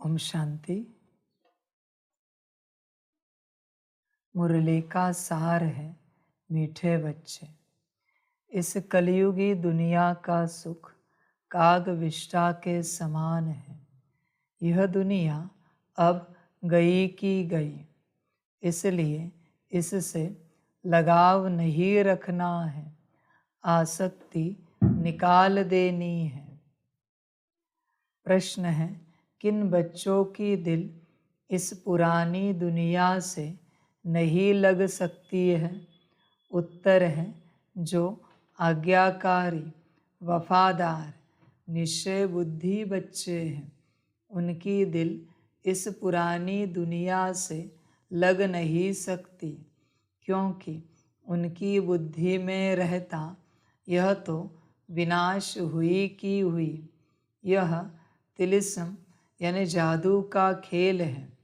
ओम शांति। मुरली का सार है मीठे बच्चे। इस कलयुगी दुनिया का सुख काग विष्ठा के समान है। यह दुनिया अब गई की गई, इसलिए इससे लगाव नहीं रखना है, आसक्ति निकाल देनी है। प्रश्न है, किन बच्चों की दिल इस पुरानी दुनिया से नहीं लग सकती है? उत्तर है, जो आज्ञाकारी, वफादार, निश्चय बुद्धि बच्चे हैं, उनकी दिल इस पुरानी दुनिया से लग नहीं सकती, क्योंकि उनकी बुद्धि में रहता यह तो विनाश हुई की हुई। यह तिलिस्म यानी जादू का खेल है,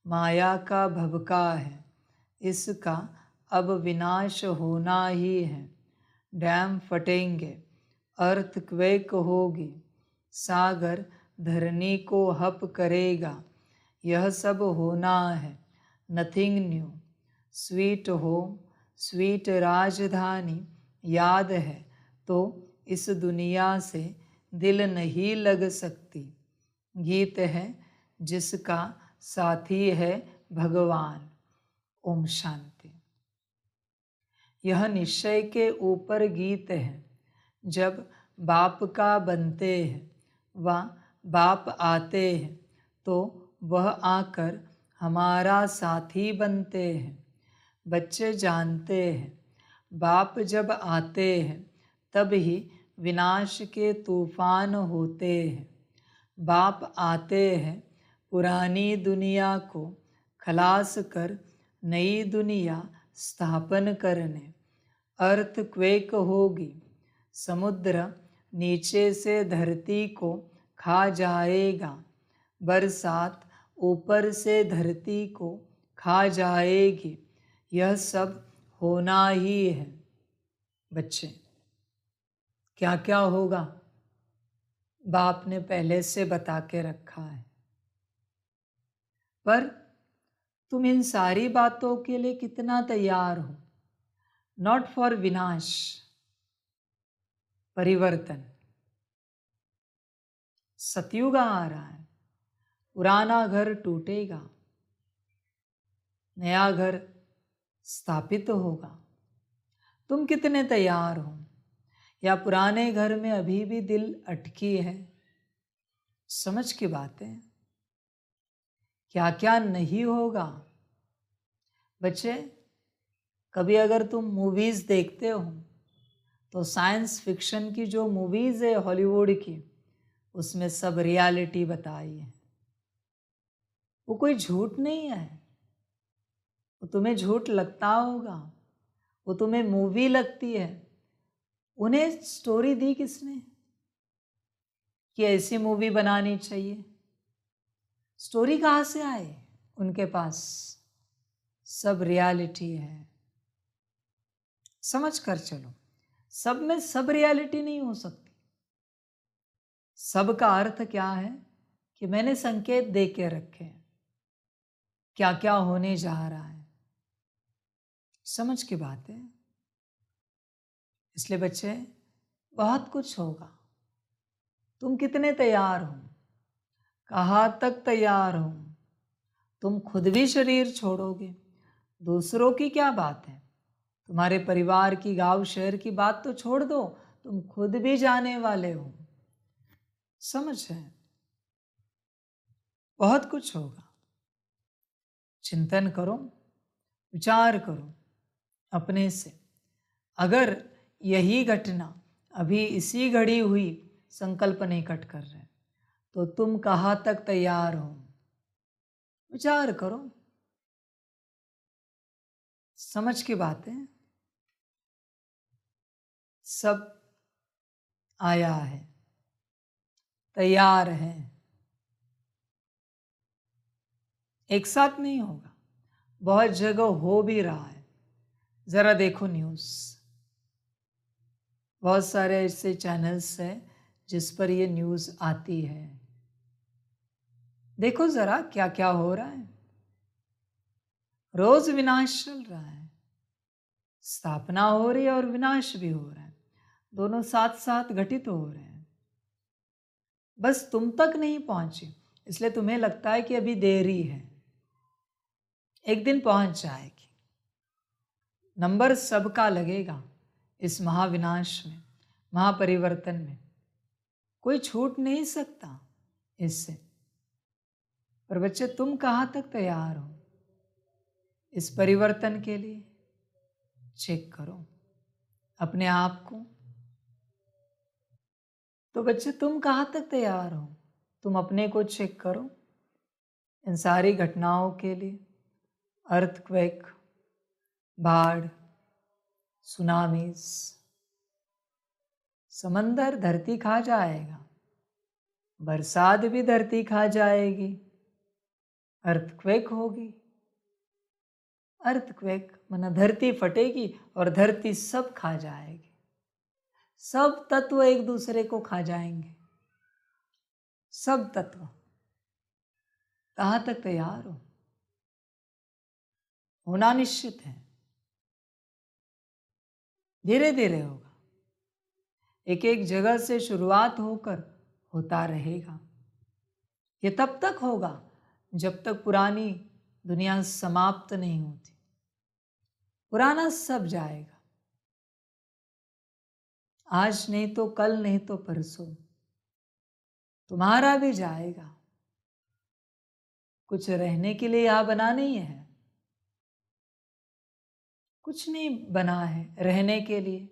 माया का भभका है। इसका अब विनाश होना ही है। डैम फटेंगे, अर्थक्वेक होगी, सागर धरनी को हप करेगा। यह सब होना है, nothing new. Sweet home, sweet राजधानी याद है तो इस दुनिया से दिल नहीं लग सकती। गीत है जिसका साथी है भगवान। ओम शांति। यह निश्चय के ऊपर गीत है। जब बाप का बनते हैं व बाप आते हैं तो वह आकर हमारा साथी बनते हैं। बच्चे जानते हैं बाप जब आते हैं तब ही विनाश के तूफान होते हैं। बाप आते हैं पुरानी दुनिया को खलास कर नई दुनिया स्थापन करने। अर्थक्वेक होगी, समुद्र नीचे से धरती को खा जाएगा, बरसात ऊपर से धरती को खा जाएगी। यह सब होना ही है। बच्चे, क्या क्या होगा बाप ने पहले से बता के रखा है, पर तुम इन सारी बातों के लिए कितना तैयार हो? नॉट फॉर विनाश, परिवर्तन। सतयुग आ रहा है, पुराना घर टूटेगा, नया घर स्थापित होगा। तुम कितने तैयार हो? या पुराने घर में अभी भी दिल अटकी है? समझ की बातें, क्या क्या नहीं होगा। बच्चे, कभी अगर तुम मूवीज देखते हो तो साइंस फिक्शन की जो मूवीज है हॉलीवुड की, उसमें सब रियलिटी बताई है। वो कोई झूठ नहीं है। वो तुम्हें झूठ लगता होगा, वो तुम्हें मूवी लगती है। उन्हें स्टोरी दी किसने कि ऐसी मूवी बनानी चाहिए? स्टोरी कहाँ से आए उनके पास? सब रियलिटी है। समझ कर चलो, सब में सब रियलिटी नहीं हो सकती। सब का अर्थ क्या है कि मैंने संकेत दे के रखे हैं, क्या क्या होने जा रहा है। समझ की बात है। इसलिए बच्चे, बहुत कुछ होगा। तुम कितने तैयार हो? कहाँ तक तैयार हो? तुम खुद भी शरीर छोड़ोगे, दूसरों की क्या बात है? तुम्हारे परिवार की, गांव शहर की बात तो छोड़ दो, तुम खुद भी जाने वाले हो। समझ है? बहुत कुछ होगा। चिंतन करो, विचार करो अपने से। अगर यही घटना अभी इसी घड़ी हुई, संकल्प नहीं कट कर रहे, तो तुम कहाँ तक तैयार हो? विचार करो। समझ की बातें, सब आया है, तैयार है। एक साथ नहीं होगा, बहुत जगह हो भी रहा है। जरा देखो न्यूज़, बहुत सारे ऐसे चैनल्स हैं जिस पर ये न्यूज़ आती है। देखो जरा क्या क्या हो रहा है। रोज विनाश चल रहा है, स्थापना हो रही है और विनाश भी हो रहा है, दोनों साथ साथ घटित हो रहे हैं। बस तुम तक नहीं पहुंची, इसलिए तुम्हें लगता है कि अभी देरी है। एक दिन पहुंच जाएगी। नंबर सबका लगेगा इस महाविनाश में, महापरिवर्तन में। कोई छूट नहीं सकता इससे। पर बच्चे, तुम कहाँ तक तैयार हो इस परिवर्तन के लिए? चेक करो अपने आप को। तो बच्चे, तुम कहाँ तक तैयार हो? तुम अपने को चेक करो इन सारी घटनाओं के लिए। अर्थक्वेक, बाढ़, सुनामीज, समंदर धरती खा जाएगा, बरसात भी धरती खा जाएगी, अर्थक्वेक होगी। अर्थक्वेक माना धरती फटेगी और धरती सब खा जाएगी। सब तत्व एक दूसरे को खा जाएंगे, सब तत्व। कहाँ तक तैयार हो? होना निश्चित है, धीरे धीरे होगा। एक एक जगह से शुरुआत होकर होता रहेगा। ये तब तक होगा जब तक पुरानी दुनिया समाप्त नहीं होती। पुराना सब जाएगा, आज नहीं तो कल, नहीं तो परसों तुम्हारा भी जाएगा। कुछ रहने के लिए यहां बना नहीं है, कुछ नहीं बना है रहने के लिए।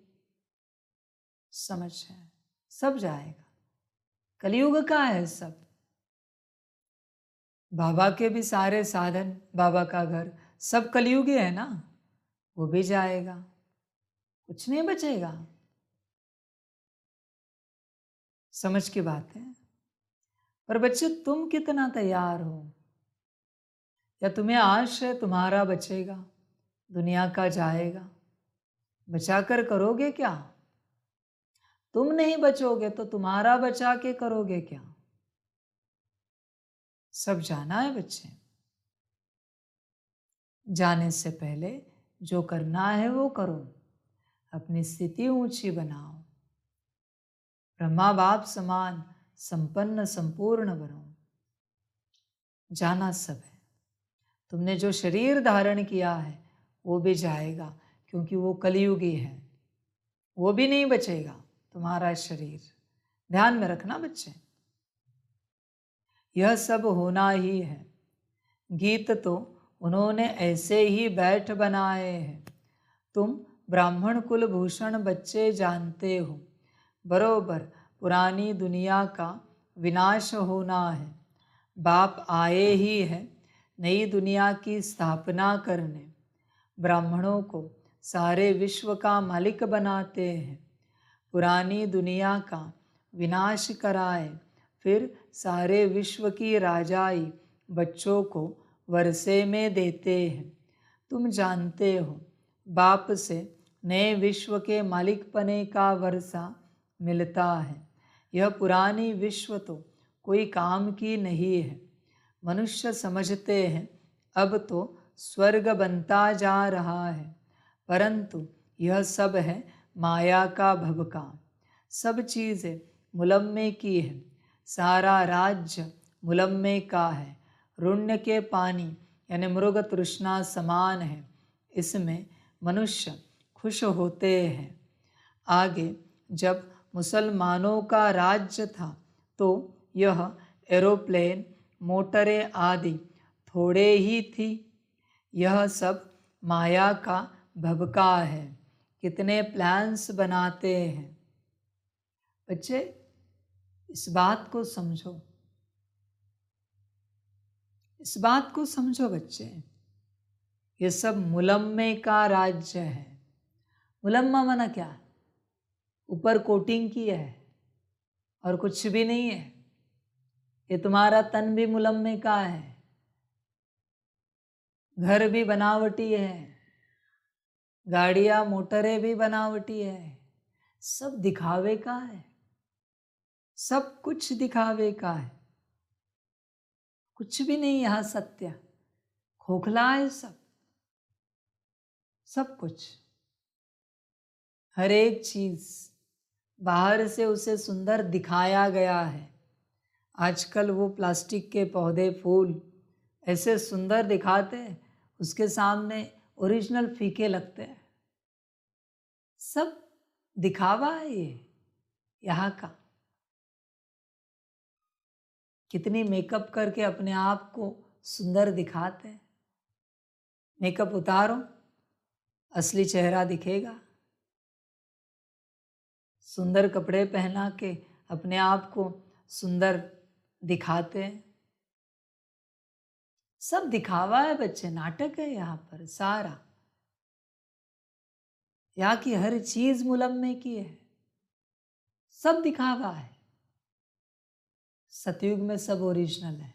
समझ है, सब जाएगा। कलयुग का है सब। बाबा के भी सारे साधन, बाबा का घर, सब कलयुगी है ना, वो भी जाएगा, कुछ नहीं बचेगा। समझ की बात है। पर बच्चे, तुम कितना तैयार हो? या तुम्हें आश है तुम्हारा बचेगा, दुनिया का जाएगा? बचाकर करोगे क्या? तुम नहीं बचोगे तो तुम्हारा बचा के करोगे क्या? सब जाना है बच्चे। जाने से पहले जो करना है वो करो, अपनी स्थिति ऊंची बनाओ, ब्रह्मा बाप समान संपन्न संपूर्ण बनो। जाना सब है। तुमने जो शरीर धारण किया है वो भी जाएगा, क्योंकि वो कलयुगी है, वो भी नहीं बचेगा तुम्हारा शरीर। ध्यान में रखना बच्चे, यह सब होना ही है। गीत तो उन्होंने ऐसे ही बैठ बनाए हैं। तुम ब्राह्मण कुल भूषण बच्चे जानते हो, बरोबर पुरानी दुनिया का विनाश होना है। बाप आए ही है नई दुनिया की स्थापना करने। ब्राह्मणों को सारे विश्व का मालिक बनाते हैं। पुरानी दुनिया का विनाश कराए, फिर सारे विश्व की राजाई बच्चों को वर्षे में देते हैं। तुम जानते हो, बाप से नए विश्व के मालिकपने का वर्षा मिलता है। यह पुरानी विश्व तो कोई काम की नहीं है। मनुष्य समझते हैं अब तो स्वर्ग बनता जा रहा है, परंतु यह सब है माया का भभका। सब चीज़ें मुलम्मे की है, सारा राज्य मुलम्मे का है। रुण्य के पानी यानी मृग तृष्णा समान है, इसमें मनुष्य खुश होते हैं। आगे जब मुसलमानों का राज्य था तो यह एरोप्लेन, मोटरें आदि थोड़े ही थी। यह सब माया का भभका है। कितने प्लान्स बनाते हैं। बच्चे, इस बात को समझो, इस बात को समझो बच्चे, ये सब मुलम्मे का राज्य है। मुलम्मा माना क्या? ऊपर कोटिंग की है और कुछ भी नहीं है। ये तुम्हारा तन भी मुलम्मे का है, घर भी बनावटी है, गाड़ियां मोटरें भी बनावटी है, सब दिखावे का है, सब कुछ दिखावे का है। कुछ भी नहीं यहाँ सत्य, खोखला है सब, सब कुछ। हर एक चीज बाहर से उसे सुंदर दिखाया गया है। आजकल वो प्लास्टिक के पौधे फूल ऐसे सुंदर दिखाते हैं, उसके सामने ओरिजिनल फीके लगते हैं। सब दिखावा है ये यहाँ का। कितनी मेकअप करके अपने आप को सुंदर दिखाते हैं। मेकअप उतारो, असली चेहरा दिखेगा। सुंदर कपड़े पहना के अपने आप को सुंदर दिखाते हैं। सब दिखावा है बच्चे, नाटक है यहाँ पर सारा। यहाँ की हर चीज मुलम्मे की है, सब दिखावा है। सतयुग में सब ओरिजिनल है,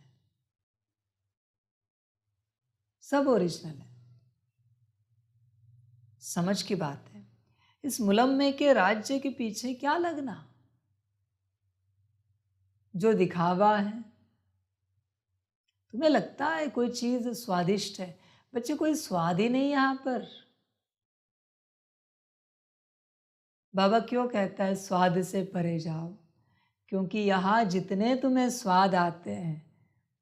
सब ओरिजिनल है। समझ की बात है। इस मुलम्मे के राज्य के पीछे क्या लगना, जो दिखावा है। तुम्हें लगता है कोई चीज स्वादिष्ट है, बच्चे कोई स्वाद ही नहीं यहाँ पर। बाबा क्यों कहता है स्वाद से परे जाओ? क्योंकि यहाँ जितने तुम्हें स्वाद आते हैं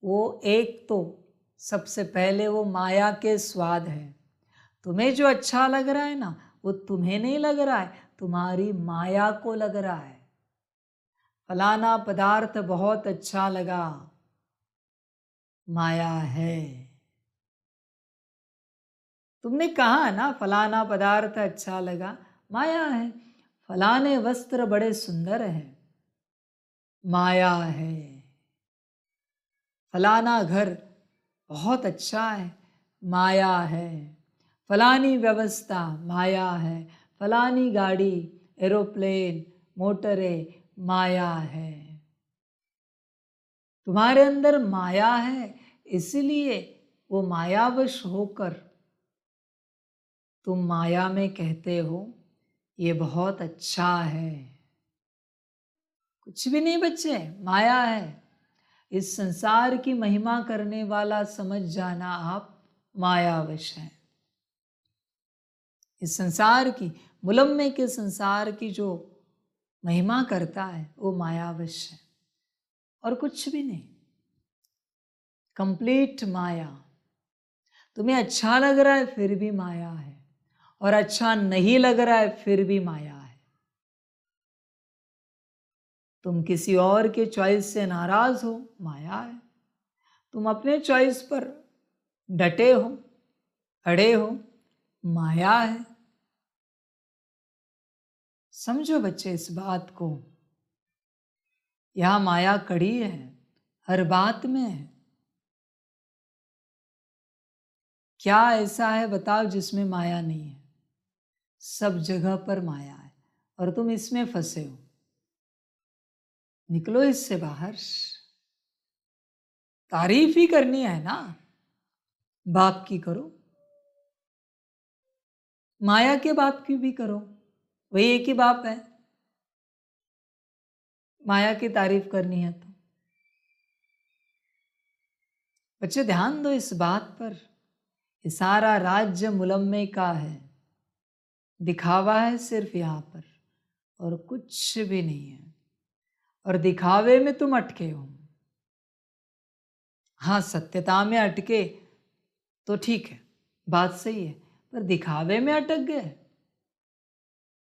वो एक तो सबसे पहले वो माया के स्वाद है। तुम्हें जो अच्छा लग रहा है ना, वो तुम्हें नहीं लग रहा है, तुम्हारी माया को लग रहा है। फलाना पदार्थ बहुत अच्छा लगा, माया है। तुमने कहा ना फलाना पदार्थ अच्छा लगा, माया है। फलाने वस्त्र बड़े सुंदर हैं, माया है। फलाना घर बहुत अच्छा है, माया है। फलानी व्यवस्था माया है। फलानी गाड़ी, एरोप्लेन, मोटरें, माया है। तुम्हारे अंदर माया है, इसलिए वो मायावश होकर तुम माया में कहते हो ये बहुत अच्छा है। कुछ भी नहीं बच्चे, माया है। इस संसार की महिमा करने वाला समझ जाना आप मायावश हैं। इस संसार की, मुलम्मे के संसार की जो महिमा करता है वो मायावश है और कुछ भी नहीं। कंप्लीट माया। तुम्हें अच्छा लग रहा है फिर भी माया है, और अच्छा नहीं लग रहा है फिर भी माया है। तुम किसी और के चॉइस से नाराज हो, माया है। तुम अपने चॉइस पर डटे हो, अड़े हो, माया है। समझो बच्चे इस बात को। यहां माया कड़ी है, हर बात में है। क्या ऐसा है बताओ जिसमें माया नहीं है? सब जगह पर माया है और तुम इसमें फंसे हो। निकलो इससे बाहर। तारीफ ही करनी है ना, बाप की करो, माया के बाप की भी करो, वही एक ही बाप है। माया की तारीफ करनी है तो बच्चे ध्यान दो इस बात पर। ये सारा राज्य मुलम्मे का है, दिखावा है सिर्फ यहाँ पर और कुछ भी नहीं है। और दिखावे में तुम अटके हो। हाँ, सत्यता में अटके तो ठीक है, बात सही है, पर दिखावे में अटक गए,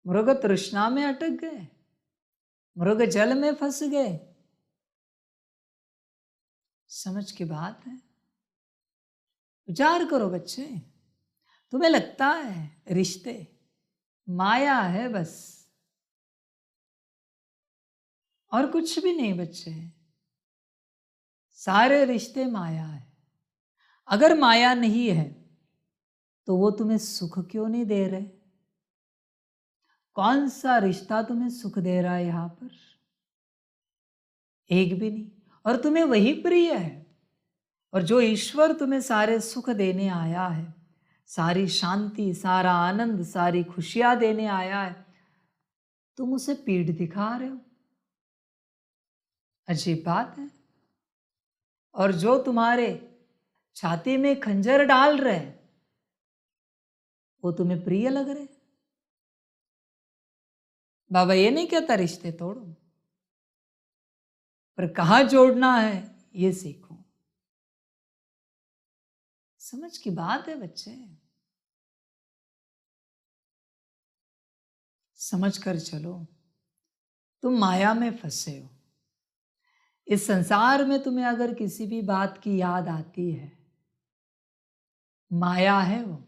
मृग तृष्णा में अटक गए, मृग जल में फंस गए। समझ की बात है। विचार करो बच्चे। तुम्हें लगता है रिश्ते माया है बस, और कुछ भी नहीं बच्चे। सारे रिश्ते माया है। अगर माया नहीं है तो वो तुम्हें सुख क्यों नहीं दे रहे? कौन सा रिश्ता तुम्हें सुख दे रहा है यहां पर? एक भी नहीं। और तुम्हें वही प्रिय है। और जो ईश्वर तुम्हें सारे सुख देने आया है, सारी शांति, सारा आनंद, सारी खुशियां देने आया है, तुम उसे पीठ दिखा रहे हो। अजीब बात है। और जो तुम्हारे छाती में खंजर डाल रहे हैं वो तुम्हें प्रिय लग रहे। बाबा ये नहीं कहता रिश्ते तोड़ो, पर कहां जोड़ना है ये सीखो। समझ की बात है बच्चे, समझ कर चलो। तुम माया में फंसे हो। इस संसार में तुम्हें अगर किसी भी बात की याद आती है, माया है वो।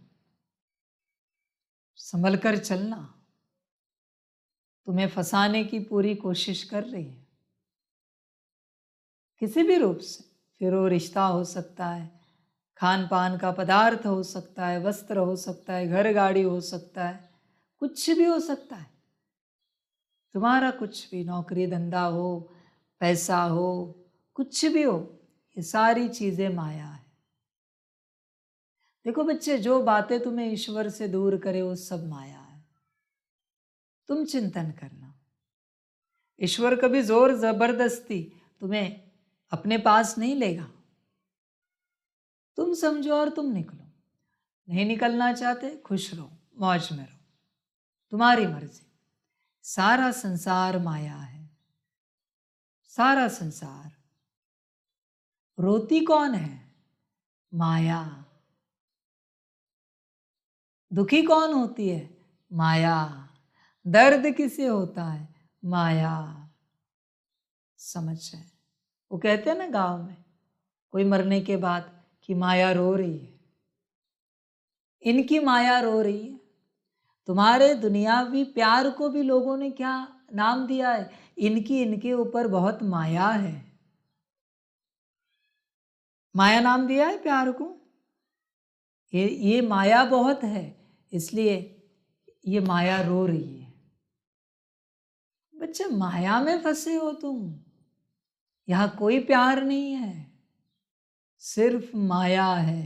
संभल कर चलना। तुम्हें फंसाने की पूरी कोशिश कर रही है किसी भी रूप से। फिर वो रिश्ता हो सकता है, खान पान का पदार्थ हो सकता है, वस्त्र हो सकता है, घर गाड़ी हो सकता है, कुछ भी हो सकता है। तुम्हारा कुछ भी, नौकरी धंधा हो, पैसा हो, कुछ भी हो, ये सारी चीजें माया है। देखो बच्चे, जो बातें तुम्हें ईश्वर से दूर करे वो सब माया है। तुम चिंतन करना। ईश्वर कभी जोर जबरदस्ती तुम्हें अपने पास नहीं लेगा। तुम समझो और तुम निकलो। नहीं निकलना चाहते, खुश रहो, मौज में रहो, तुम्हारी मर्जी। सारा संसार माया है, सारा संसार। रोती कौन है? माया। दुखी कौन होती है? माया। दर्द किसे होता है? माया। समझ है। वो कहते हैं ना गांव में कोई मरने के बाद कि माया रो रही है। इनकी माया रो रही है। तुम्हारे दुनियावी प्यार को भी लोगों ने क्या नाम दिया है? इनके ऊपर बहुत माया है। माया नाम दिया है प्यार को। ये माया बहुत है, इसलिए ये माया रो रही है। बच्चे, माया में फंसे हो तुम। यहां कोई प्यार नहीं है, सिर्फ माया है,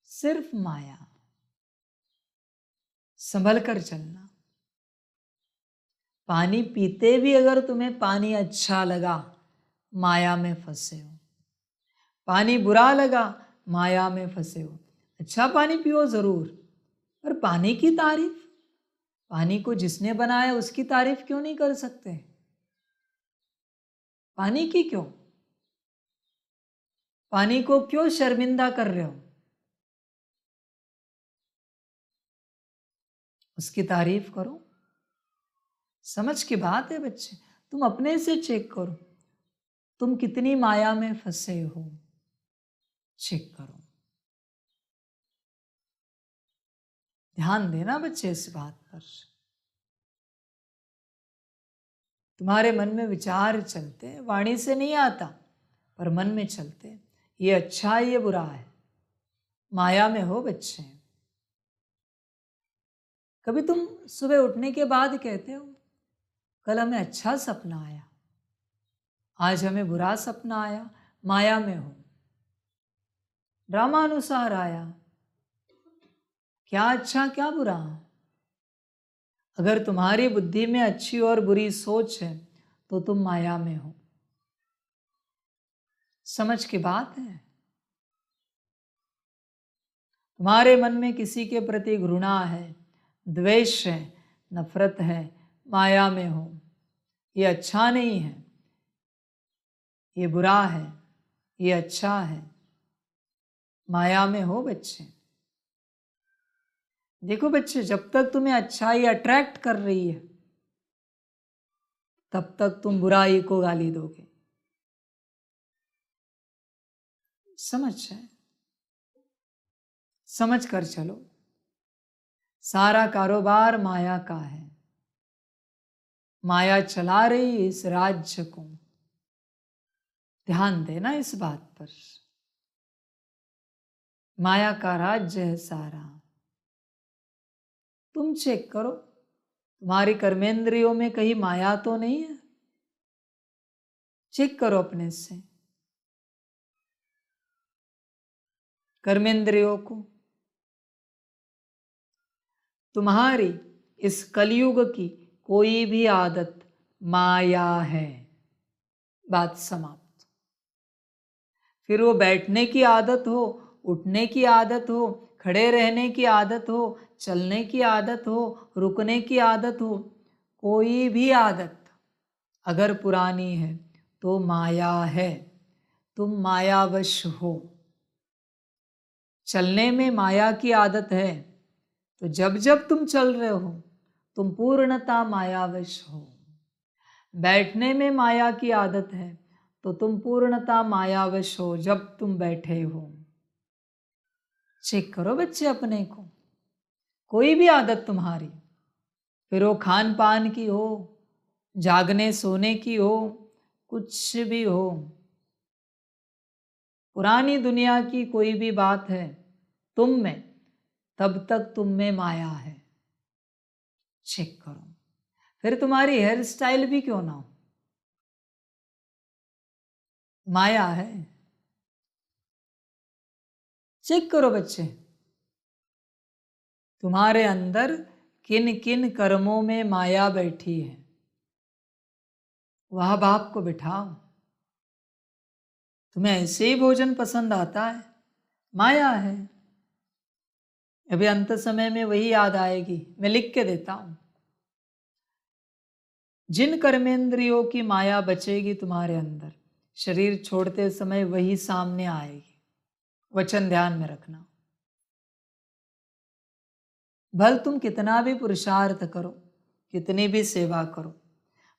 सिर्फ माया। संभल कर चलना। पानी पीते भी अगर तुम्हें पानी अच्छा लगा, माया में फंसे हो। पानी बुरा लगा, माया में फंसे हो। अच्छा पानी पियो जरूर, पर पानी की तारीफ, पानी को जिसने बनाया उसकी तारीफ क्यों नहीं कर सकते? पानी की क्यों? पानी को क्यों शर्मिंदा कर रहे हो? उसकी तारीफ करो। समझ की बात है बच्चे। तुम अपने से चेक करो, तुम कितनी माया में फंसे हो। चेक करो। ध्यान देना बच्चे इस बात पर। तुम्हारे मन में विचार चलते हैं, वाणी से नहीं आता, पर मन में चलते हैं। ये अच्छा है, ये बुरा है। माया में हो बच्चे। कभी तुम सुबह उठने के बाद कहते हो कल हमें अच्छा सपना आया, आज हमें बुरा सपना आया। माया में हो। ड्रामा अनुसार आया, क्या अच्छा क्या बुरा। अगर तुम्हारी बुद्धि में अच्छी और बुरी सोच है तो तुम माया में हो। समझ की बात है। तुम्हारे मन में किसी के प्रति घृणा है, द्वेष है, नफरत है, माया में हो। ये अच्छा नहीं है, ये बुरा है, ये अच्छा है। माया में हो बच्चे। देखो बच्चे, जब तक तुम्हें अच्छाई अट्रैक्ट कर रही है तब तक तुम बुराई को गाली दोगे। समझ है? समझ कर चलो। सारा कारोबार माया का है। माया चला रही है इस राज्य को। ध्यान देना इस बात पर। माया का राज्य है सारा। तुम चेक करो, तुम्हारी कर्मेंद्रियों में कहीं माया तो नहीं है? चेक करो अपने से कर्मेंद्रियों को। तुम्हारी इस कलयुग की कोई भी आदत माया है। बात समाप्त। फिर वो बैठने की आदत हो, उठने की आदत हो, खड़े रहने की आदत हो, चलने की आदत हो, रुकने की आदत हो, कोई भी आदत अगर पुरानी है तो माया है। तुम मायावश हो। चलने में माया की आदत है, तो जब जब तुम चल रहे हो तुम पूर्णता मायावश हो। बैठने में माया की आदत है, तो तुम पूर्णता मायावश हो जब तुम बैठे हो। चेक करो बच्चे अपने को, कोई भी आदत तुम्हारी, फिर वो खान पान की हो, जागने सोने की हो, कुछ भी हो, पुरानी दुनिया की कोई भी बात है तुम में, तब तक तुम में माया है। चेक करो। फिर तुम्हारी हेयर स्टाइल भी क्यों ना हो, माया है। चेक करो बच्चे, तुम्हारे अंदर किन किन कर्मों में माया बैठी है, वह बाप को बिठाओ। तुम्हें ऐसे ही भोजन पसंद आता है, माया है। अभी अंत समय में वही याद आएगी, मैं लिख के देता हूं। जिन कर्मेंद्रियों की माया बचेगी तुम्हारे अंदर, शरीर छोड़ते समय वही सामने आएगी। वचन ध्यान में रखना। भल तुम कितना भी पुरुषार्थ करो, कितनी भी सेवा करो,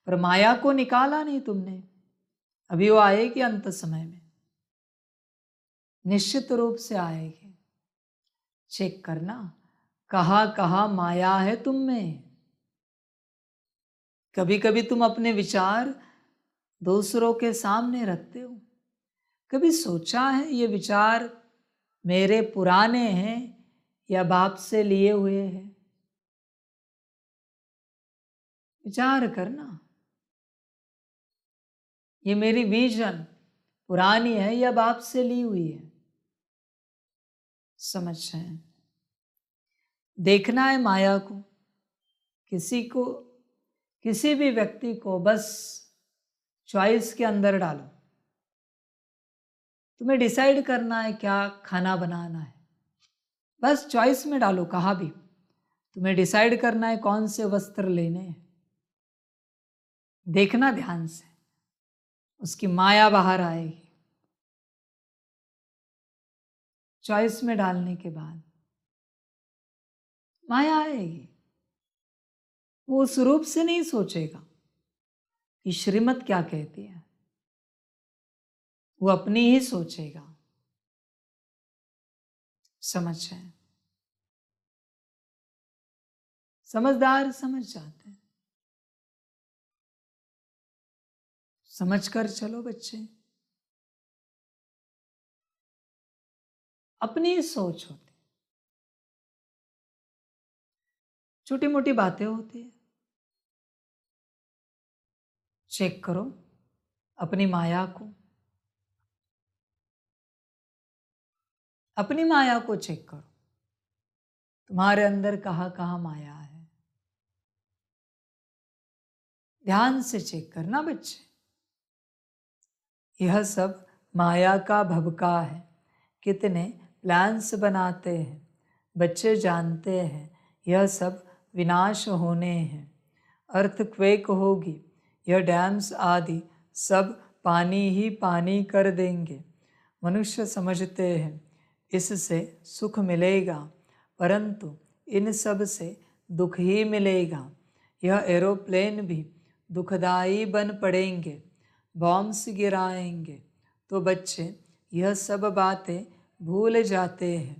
पर माया को निकाला नहीं तुमने। अभी वो आएगी अंत समय में, निश्चित रूप से आएगी। चेक करना, कहाँ कहाँ माया है तुम में। कभी कभी तुम अपने विचार दूसरों के सामने रखते हो। कभी सोचा है ये विचार मेरे पुराने हैं या बाप से लिए हुए हैं? विचार करना, ये मेरी विजन पुरानी है या बाप से ली हुई है? समझ रहे हैं? देखना है माया को, किसी भी व्यक्ति को बस चॉइस के अंदर डालो। तुम्हें डिसाइड करना है क्या खाना बनाना है, बस चॉइस में डालो। कहाँ भी तुम्हें डिसाइड करना है कौन से वस्त्र लेने हैं। देखना ध्यान से, उसकी माया बाहर आएगी। चॉइस में डालने के बाद माया आएगी। वो उस रूप से नहीं सोचेगा कि श्रीमत क्या कहती है, वो अपनी ही सोचेगा। समझ रहे? समझदार समझ जाते हैं। समझ कर चलो बच्चे, अपनी ही सोच होती, छोटी मोटी बातें होती है। चेक करो अपनी माया को, अपनी माया को चेक करो। तुम्हारे अंदर कहाँ कहाँ माया है, ध्यान से चेक करना बच्चे। यह सब माया का भबका है। कितने प्लान्स बनाते हैं, बच्चे जानते हैं यह सब विनाश होने हैं। अर्थक्वेक होगी, यह डैम्स आदि सब पानी ही पानी कर देंगे। मनुष्य समझते हैं इससे सुख मिलेगा, परंतु इन सब से दुख ही मिलेगा। यह एरोप्लेन भी दुखदाई बन पड़ेंगे, बॉम्ब्स गिराएंगे, तो बच्चे यह सब बातें भूल जाते हैं।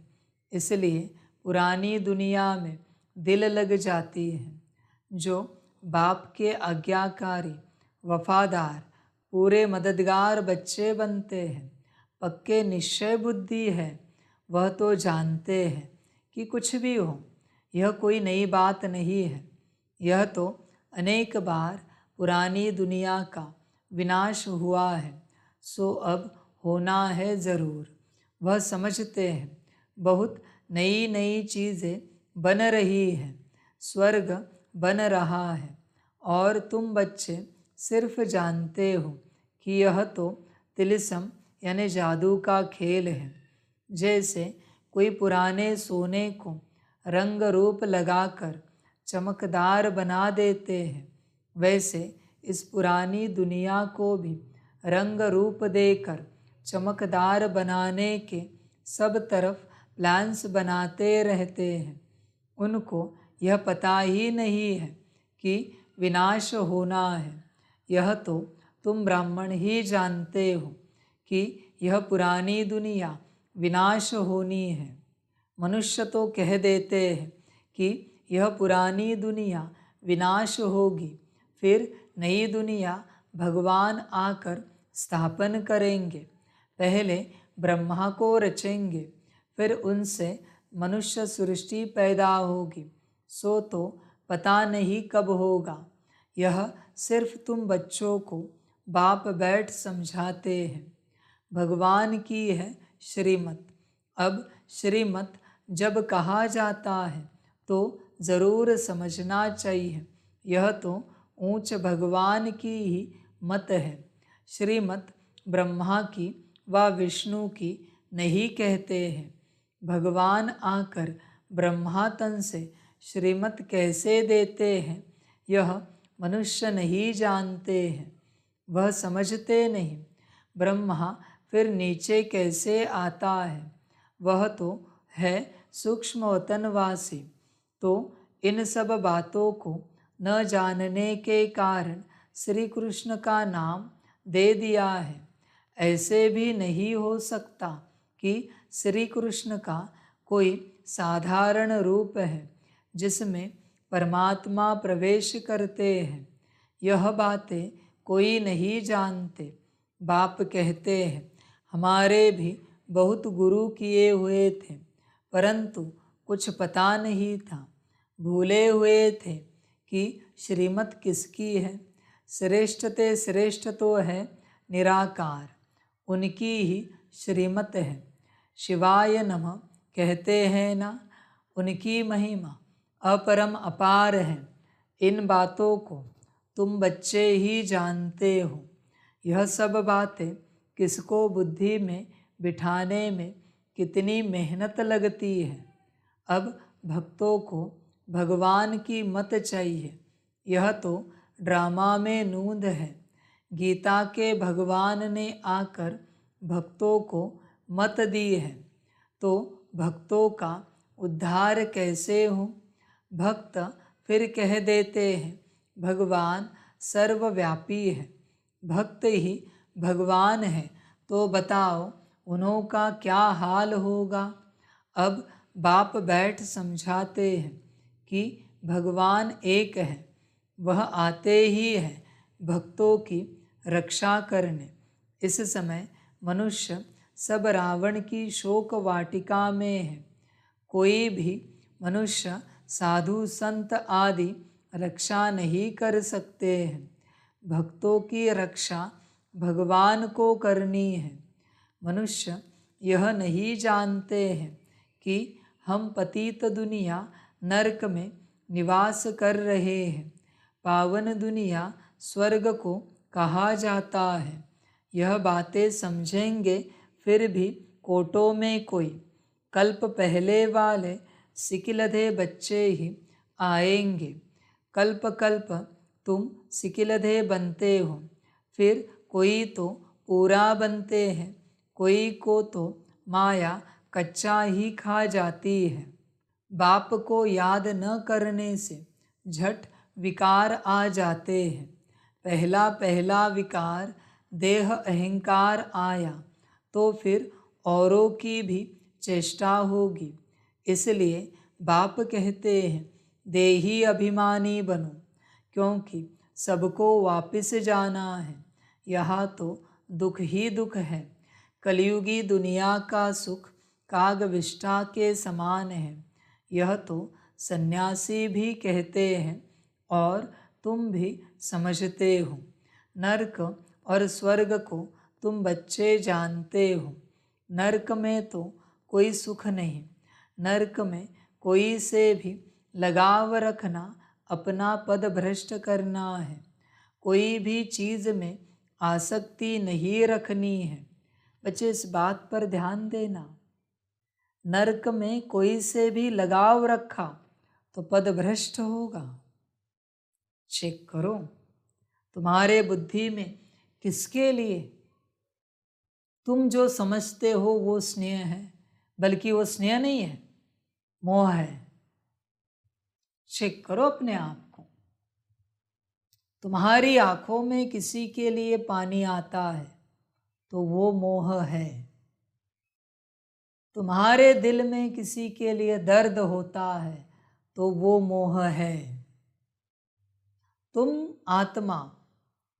इसलिए पुरानी दुनिया में दिल लग जाती है। जो बाप के आज्ञाकारी, वफादार, पूरे मददगार बच्चे बनते हैं, पक्के निश्चय बुद्धि है, वह तो जानते हैं कि कुछ भी हो यह कोई नई बात नहीं है। यह तो अनेक बार पुरानी दुनिया का विनाश हुआ है, सो अब होना है ज़रूर। वह समझते हैं बहुत नई नई चीज़ें बन रही हैं, स्वर्ग बन रहा है, और तुम बच्चे सिर्फ जानते हो कि यह तो तिलिस्म यानी जादू का खेल है। जैसे कोई पुराने सोने को रंग रूप लगाकर चमकदार बना देते हैं, वैसे इस पुरानी दुनिया को भी रंग रूप देकर चमकदार बनाने के सब तरफ प्लान्स बनाते रहते हैं। उनको यह पता ही नहीं है कि विनाश होना है। यह तो तुम ब्राह्मण ही जानते हो कि यह पुरानी दुनिया विनाश होनी है। मनुष्य तो कह देते हैं कि यह पुरानी दुनिया विनाश होगी, फिर नई दुनिया भगवान आकर स्थापन करेंगे। पहले ब्रह्मा को रचेंगे, फिर उनसे मनुष्य सृष्टि पैदा होगी। सो तो पता नहीं कब होगा। यह सिर्फ तुम बच्चों को बाप बैठ समझाते हैं। भगवान की है श्रीमत। अब श्रीमत जब कहा जाता है तो ज़रूर समझना चाहिए, यह तो ऊंच भगवान की ही मत है। श्रीमत ब्रह्मा की व विष्णु की नहीं कहते हैं। भगवान आकर ब्रह्मा तन से श्रीमत कैसे देते हैं, यह मनुष्य नहीं जानते हैं। वह समझते नहीं। ब्रह्मा फिर नीचे कैसे आता है, वह तो है सूक्ष्म वतनवासी। तो इन सब बातों को न जानने के कारण श्री कृष्ण का नाम दे दिया है। ऐसे भी नहीं हो सकता कि श्री कृष्ण का कोई साधारण रूप है जिसमें परमात्मा प्रवेश करते हैं। यह बातें कोई नहीं जानते। बाप कहते हैं, हमारे भी बहुत गुरु किए हुए थे, परंतु कुछ पता नहीं था। भूले हुए थे कि श्रीमत किसकी है। श्रेष्ठ ते श्रेष्ठ तो है निराकार, उनकी ही श्रीमत है। शिवाय नमः कहते हैं ना, उनकी महिमा अपरम अपार है। इन बातों को तुम बच्चे ही जानते हो। यह सब बातें किसको बुद्धि में बिठाने में कितनी मेहनत लगती है। अब भक्तों को भगवान की मत चाहिए। यह तो ड्रामा में नूंद है। गीता के भगवान ने आकर भक्तों को मत दी है, तो भक्तों का उद्धार कैसे हो। भक्त फिर कह देते हैं भगवान सर्वव्यापी है। भक्त ही भगवान है, तो बताओ उन्हों का क्या हाल होगा। अब बाप बैठ समझाते हैं कि भगवान एक है, वह आते ही है भक्तों की रक्षा करने। इस समय मनुष्य सब रावण की शोक वाटिका में है। कोई भी मनुष्य साधु संत आदि रक्षा नहीं कर सकते हैं। भक्तों की रक्षा भगवान को करनी है। मनुष्य यह नहीं जानते हैं कि हम पतित दुनिया नरक में निवास कर रहे हैं। पावन दुनिया स्वर्ग को कहा जाता है। यह बातें समझेंगे फिर भी कोटों में कोई। कल्प पहले वाले सिकिलधे बच्चे ही आएंगे। कल्प कल्प तुम सिकिलधे बनते हो, फिर कोई तो पूरा बनते हैं, कोई को तो माया कच्चा ही खा जाती है। बाप को याद न करने से झट विकार आ जाते हैं। पहला पहला विकार देह अहंकार आया, तो फिर औरों की भी चेष्टा होगी। इसलिए बाप कहते हैं देही अभिमानी बनो, क्योंकि सबको वापस जाना है। यहाँ तो दुख ही दुख है। कलयुगी दुनिया का सुख कागविष्ठा के समान है। यह तो सन्यासी भी कहते हैं और तुम भी समझते हो। नरक और स्वर्ग को तुम बच्चे जानते हो। नरक में तो कोई सुख नहीं। नरक में कोई से भी लगाव रखना अपना पद भ्रष्ट करना है। कोई भी चीज़ में आसक्ति नहीं रखनी है। बच्चे इस बात पर ध्यान देना, नरक में कोई से भी लगाव रखा तो पद भ्रष्ट होगा। चेक करो तुम्हारे बुद्धि में किसके लिए तुम जो समझते हो वो स्नेह है, बल्कि वो स्नेह नहीं है, मोह है। चेक करो अपने आप को। तुम्हारी आंखों में किसी के लिए पानी आता है तो वो मोह है। तुम्हारे दिल में किसी के लिए दर्द होता है तो वो मोह है। तुम आत्मा,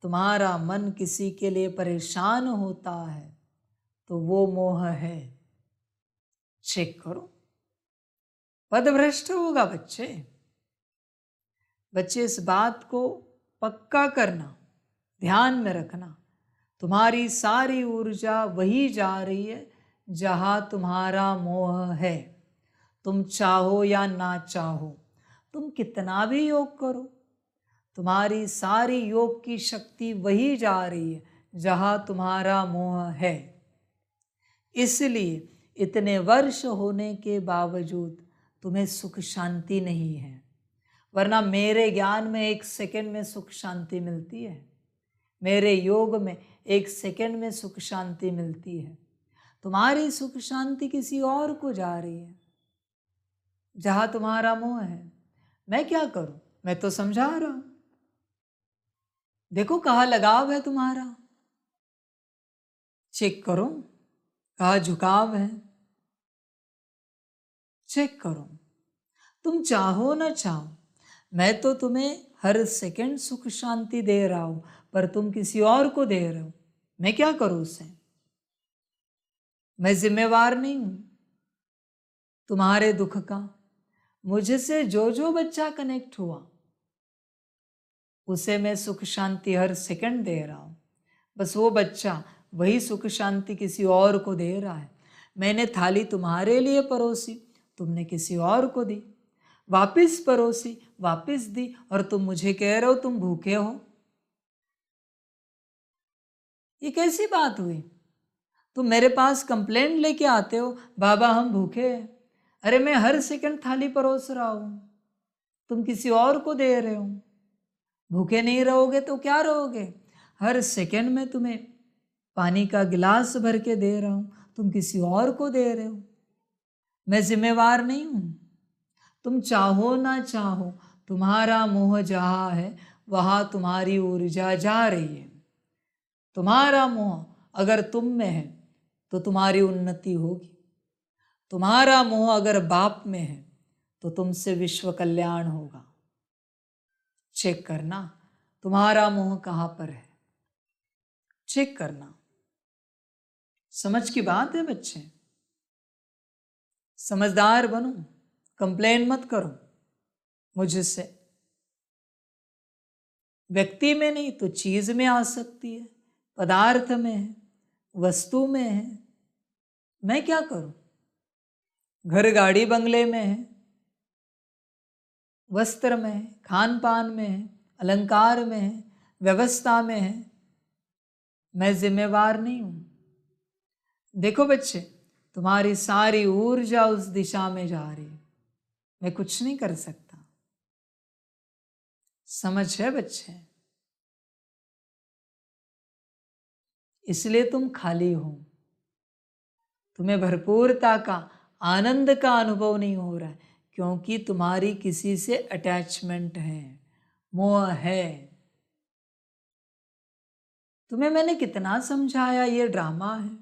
तुम्हारा मन किसी के लिए परेशान होता है तो वो मोह है। चेक करो, पदभ्रष्ट होगा बच्चे। बच्चे इस बात को पक्का करना, ध्यान में रखना, तुम्हारी सारी ऊर्जा वही जा रही है जहां तुम्हारा मोह है। तुम चाहो या ना चाहो, तुम कितना भी योग करो, तुम्हारी सारी योग की शक्ति वही जा रही है जहां तुम्हारा मोह है। इसलिए इतने वर्ष होने के बावजूद तुम्हें सुख शांति नहीं है, वरना मेरे ज्ञान में 1 सेकंड में सुख शांति मिलती है, मेरे योग में 1 सेकंड में सुख शांति मिलती है। तुम्हारी सुख शांति किसी और को जा रही है जहां तुम्हारा मोह है। मैं क्या करूं? मैं तो समझा रहा हूं। देखो कहाँ लगाव है तुम्हारा, चेक करो। कहाँ झुकाव है, चेक करो। तुम चाहो ना चाहो, मैं तो तुम्हें हर सेकंड सुख शांति दे रहा हूं, पर तुम किसी और को दे रहे हो। मैं क्या करूं उसे? मैं जिम्मेवार नहीं हूं तुम्हारे दुख का। मुझसे जो जो बच्चा कनेक्ट हुआ उसे मैं सुख शांति हर सेकंड दे रहा हूं। बस वो बच्चा वही सुख शांति किसी और को दे रहा है। मैंने थाली तुम्हारे लिए परोसी, तुमने किसी और को दी, वापिस परोसी, वापिस दी, और तुम मुझे कह रहे हो तुम भूखे हो। ये कैसी बात हुई? तुम मेरे पास कंप्लेंट लेके आते हो, बाबा हम भूखे हैं। अरे मैं हर सेकंड थाली परोस रहा हूं, तुम किसी और को दे रहे हो। भूखे नहीं रहोगे तो क्या रहोगे? हर सेकंड में तुम्हें पानी का गिलास भर के दे रहा हूं, तुम किसी और को दे रहे हो। मैं जिम्मेवार नहीं हूं। तुम चाहो ना चाहो, तुम्हारा मोह जहां है वहां तुम्हारी ऊर्जा जा रही है। तुम्हारा मोह अगर तुम में है तो तुम्हारी उन्नति होगी। तुम्हारा मोह अगर बाप में है तो तुमसे विश्व कल्याण होगा। चेक करना तुम्हारा मोह कहां पर है, चेक करना। समझ की बात है बच्चे, समझदार बनो, कंप्लेन मत करो मुझसे। व्यक्ति में नहीं तो चीज में आ सकती है, पदार्थ में है, वस्तु में है। मैं क्या करूं? घर गाड़ी बंगले में है, वस्त्र में है, खान पान में है, अलंकार में है, व्यवस्था में है। मैं जिम्मेवार नहीं हूं। देखो बच्चे, तुम्हारी सारी ऊर्जा उस दिशा में जा रही है, मैं कुछ नहीं कर सकता। समझ है बच्चे? इसलिए तुम खाली हो, तुम्हें भरपूरता का, आनंद का अनुभव नहीं हो रहा है, क्योंकि तुम्हारी किसी से अटैचमेंट है, मोह है। तुम्हें मैंने कितना समझाया ये ड्रामा है।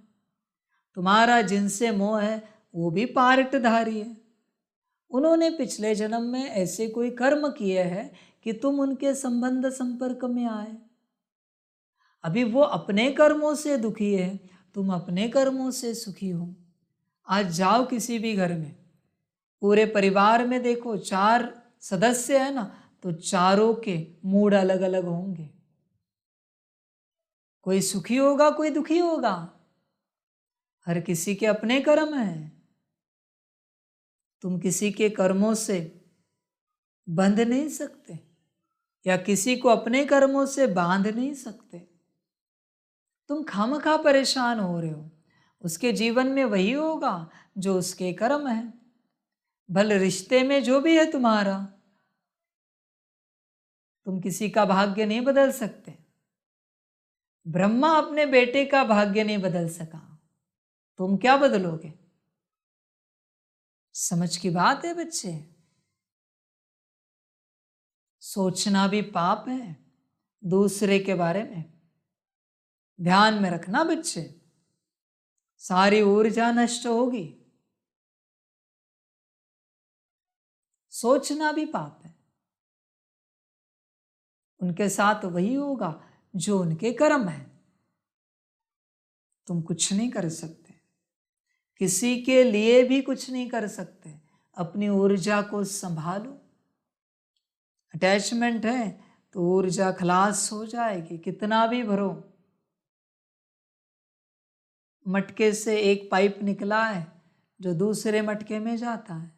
तुम्हारा जिनसे मोह है वो भी पार्टधारी है। उन्होंने पिछले जन्म में ऐसे कोई कर्म किए हैं कि तुम उनके संबंध संपर्क में आए। अभी वो अपने कर्मों से दुखी है, तुम अपने कर्मों से सुखी हो। आज जाओ किसी भी घर में, पूरे परिवार में देखो 4 सदस्य है ना, तो चारों के मूड अलग अलग होंगे। कोई सुखी होगा, कोई दुखी होगा। हर किसी के अपने कर्म हैं। तुम किसी के कर्मों से बंध नहीं सकते या किसी को अपने कर्मों से बांध नहीं सकते। तुम खामखा परेशान हो रहे हो। उसके जीवन में वही होगा जो उसके कर्म है। भले रिश्ते में जो भी है तुम्हारा, तुम किसी का भाग्य नहीं बदल सकते। ब्रह्मा अपने बेटे का भाग्य नहीं बदल सका, तुम क्या बदलोगे? समझ की बात है बच्चे। सोचना भी पाप है दूसरे के बारे में। ध्यान में रखना बच्चे, सारी ऊर्जा नष्ट होगी। सोचना भी पाप है। उनके साथ वही होगा जो उनके कर्म है। तुम कुछ नहीं कर सकते, किसी के लिए भी कुछ नहीं कर सकते। अपनी ऊर्जा को संभालो। अटैचमेंट है तो ऊर्जा खलास हो जाएगी, कितना भी भरो। मटके से एक पाइप निकला है जो दूसरे मटके में जाता है।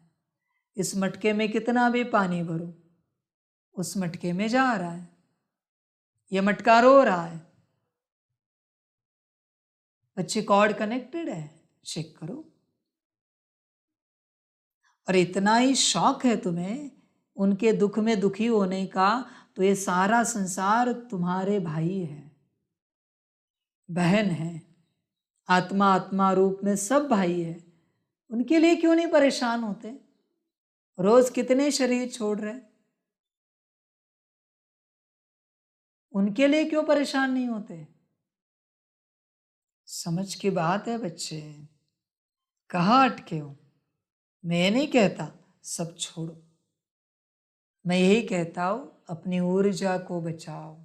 इस मटके में कितना भी पानी भरो, उस मटके में जा रहा है। यह मटका रो रहा है। बच्चे कॉर्ड कनेक्टेड है, चेक करो। और इतना ही शौक है तुम्हें उनके दुख में दुखी होने का, तो ये सारा संसार तुम्हारे भाई है, बहन है, आत्मा आत्मा रूप में सब भाई है। उनके लिए क्यों नहीं परेशान होते? रोज कितने शरीर छोड़ रहे, उनके लिए क्यों परेशान नहीं होते? समझ की बात है बच्चे। कहाँ अटके हो? मैं नहीं कहता सब छोड़ो, मैं यही कहता हूं अपनी ऊर्जा को बचाओ।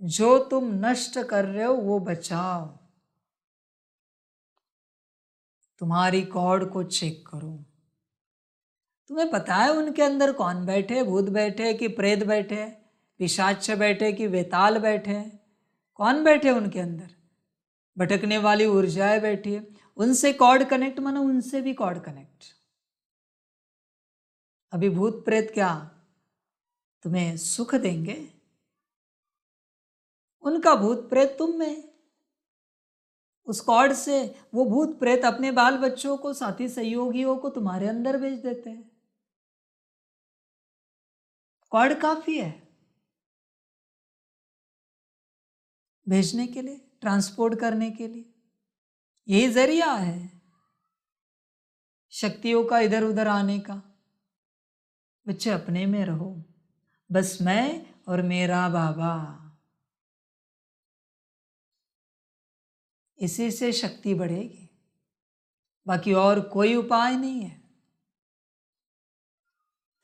जो तुम नष्ट कर रहे हो वो बचाओ। तुम्हारी कॉर्ड को चेक करो। तुम्हें पता है उनके अंदर कौन बैठे? भूत बैठे कि प्रेत बैठे, पिशाच बैठे कि वेताल बैठे? कौन बैठे उनके अंदर? भटकने वाली ऊर्जाएं बैठी है। उनसे कॉर्ड कनेक्ट मानो उनसे भी कॉर्ड कनेक्ट। अभी भूत प्रेत क्या तुम्हें सुख देंगे? उनका भूत प्रेत तुम में। उस कॉर्ड से वो भूत प्रेत अपने बाल बच्चों को, साथी सहयोगियों को तुम्हारे अंदर भेज देते हैं। कॉर्ड काफी है भेजने के लिए, ट्रांसपोर्ट करने के लिए। यही जरिया है शक्तियों का इधर उधर आने का। बच्चे अपने में रहो, बस मैं और मेरा बाबा, इसी से शक्ति बढ़ेगी। बाकी और कोई उपाय नहीं है।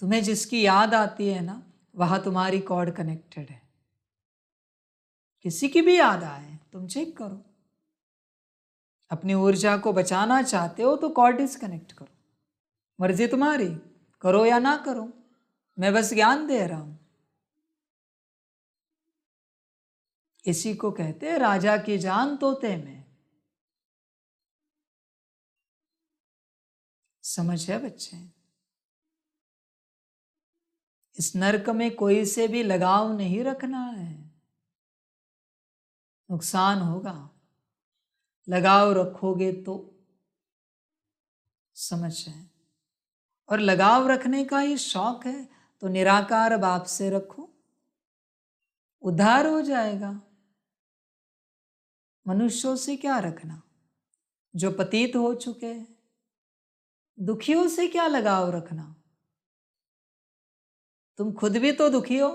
तुम्हें जिसकी याद आती है ना, वहां तुम्हारी कॉर्ड कनेक्टेड है। किसी की भी याद आए तुम चेक करो। अपनी ऊर्जा को बचाना चाहते हो तो कॉर्ड डिस्कनेक्ट करो। मर्जी तुम्हारी, करो या ना करो, मैं बस ज्ञान दे रहा हूं। इसी को कहते हैं राजा की जान तोते में। समझ है बच्चे? इस नरक में कोई से भी लगाव नहीं रखना है, नुकसान होगा। लगाव रखोगे तो समझ है। और लगाव रखने का ही शौक है तो निराकार बाप से रखो, उद्धार हो जाएगा। मनुष्यों से क्या रखना जो पतित हो चुके हैं। दुखियों से क्या लगाव रखना? तुम खुद भी तो दुखी हो।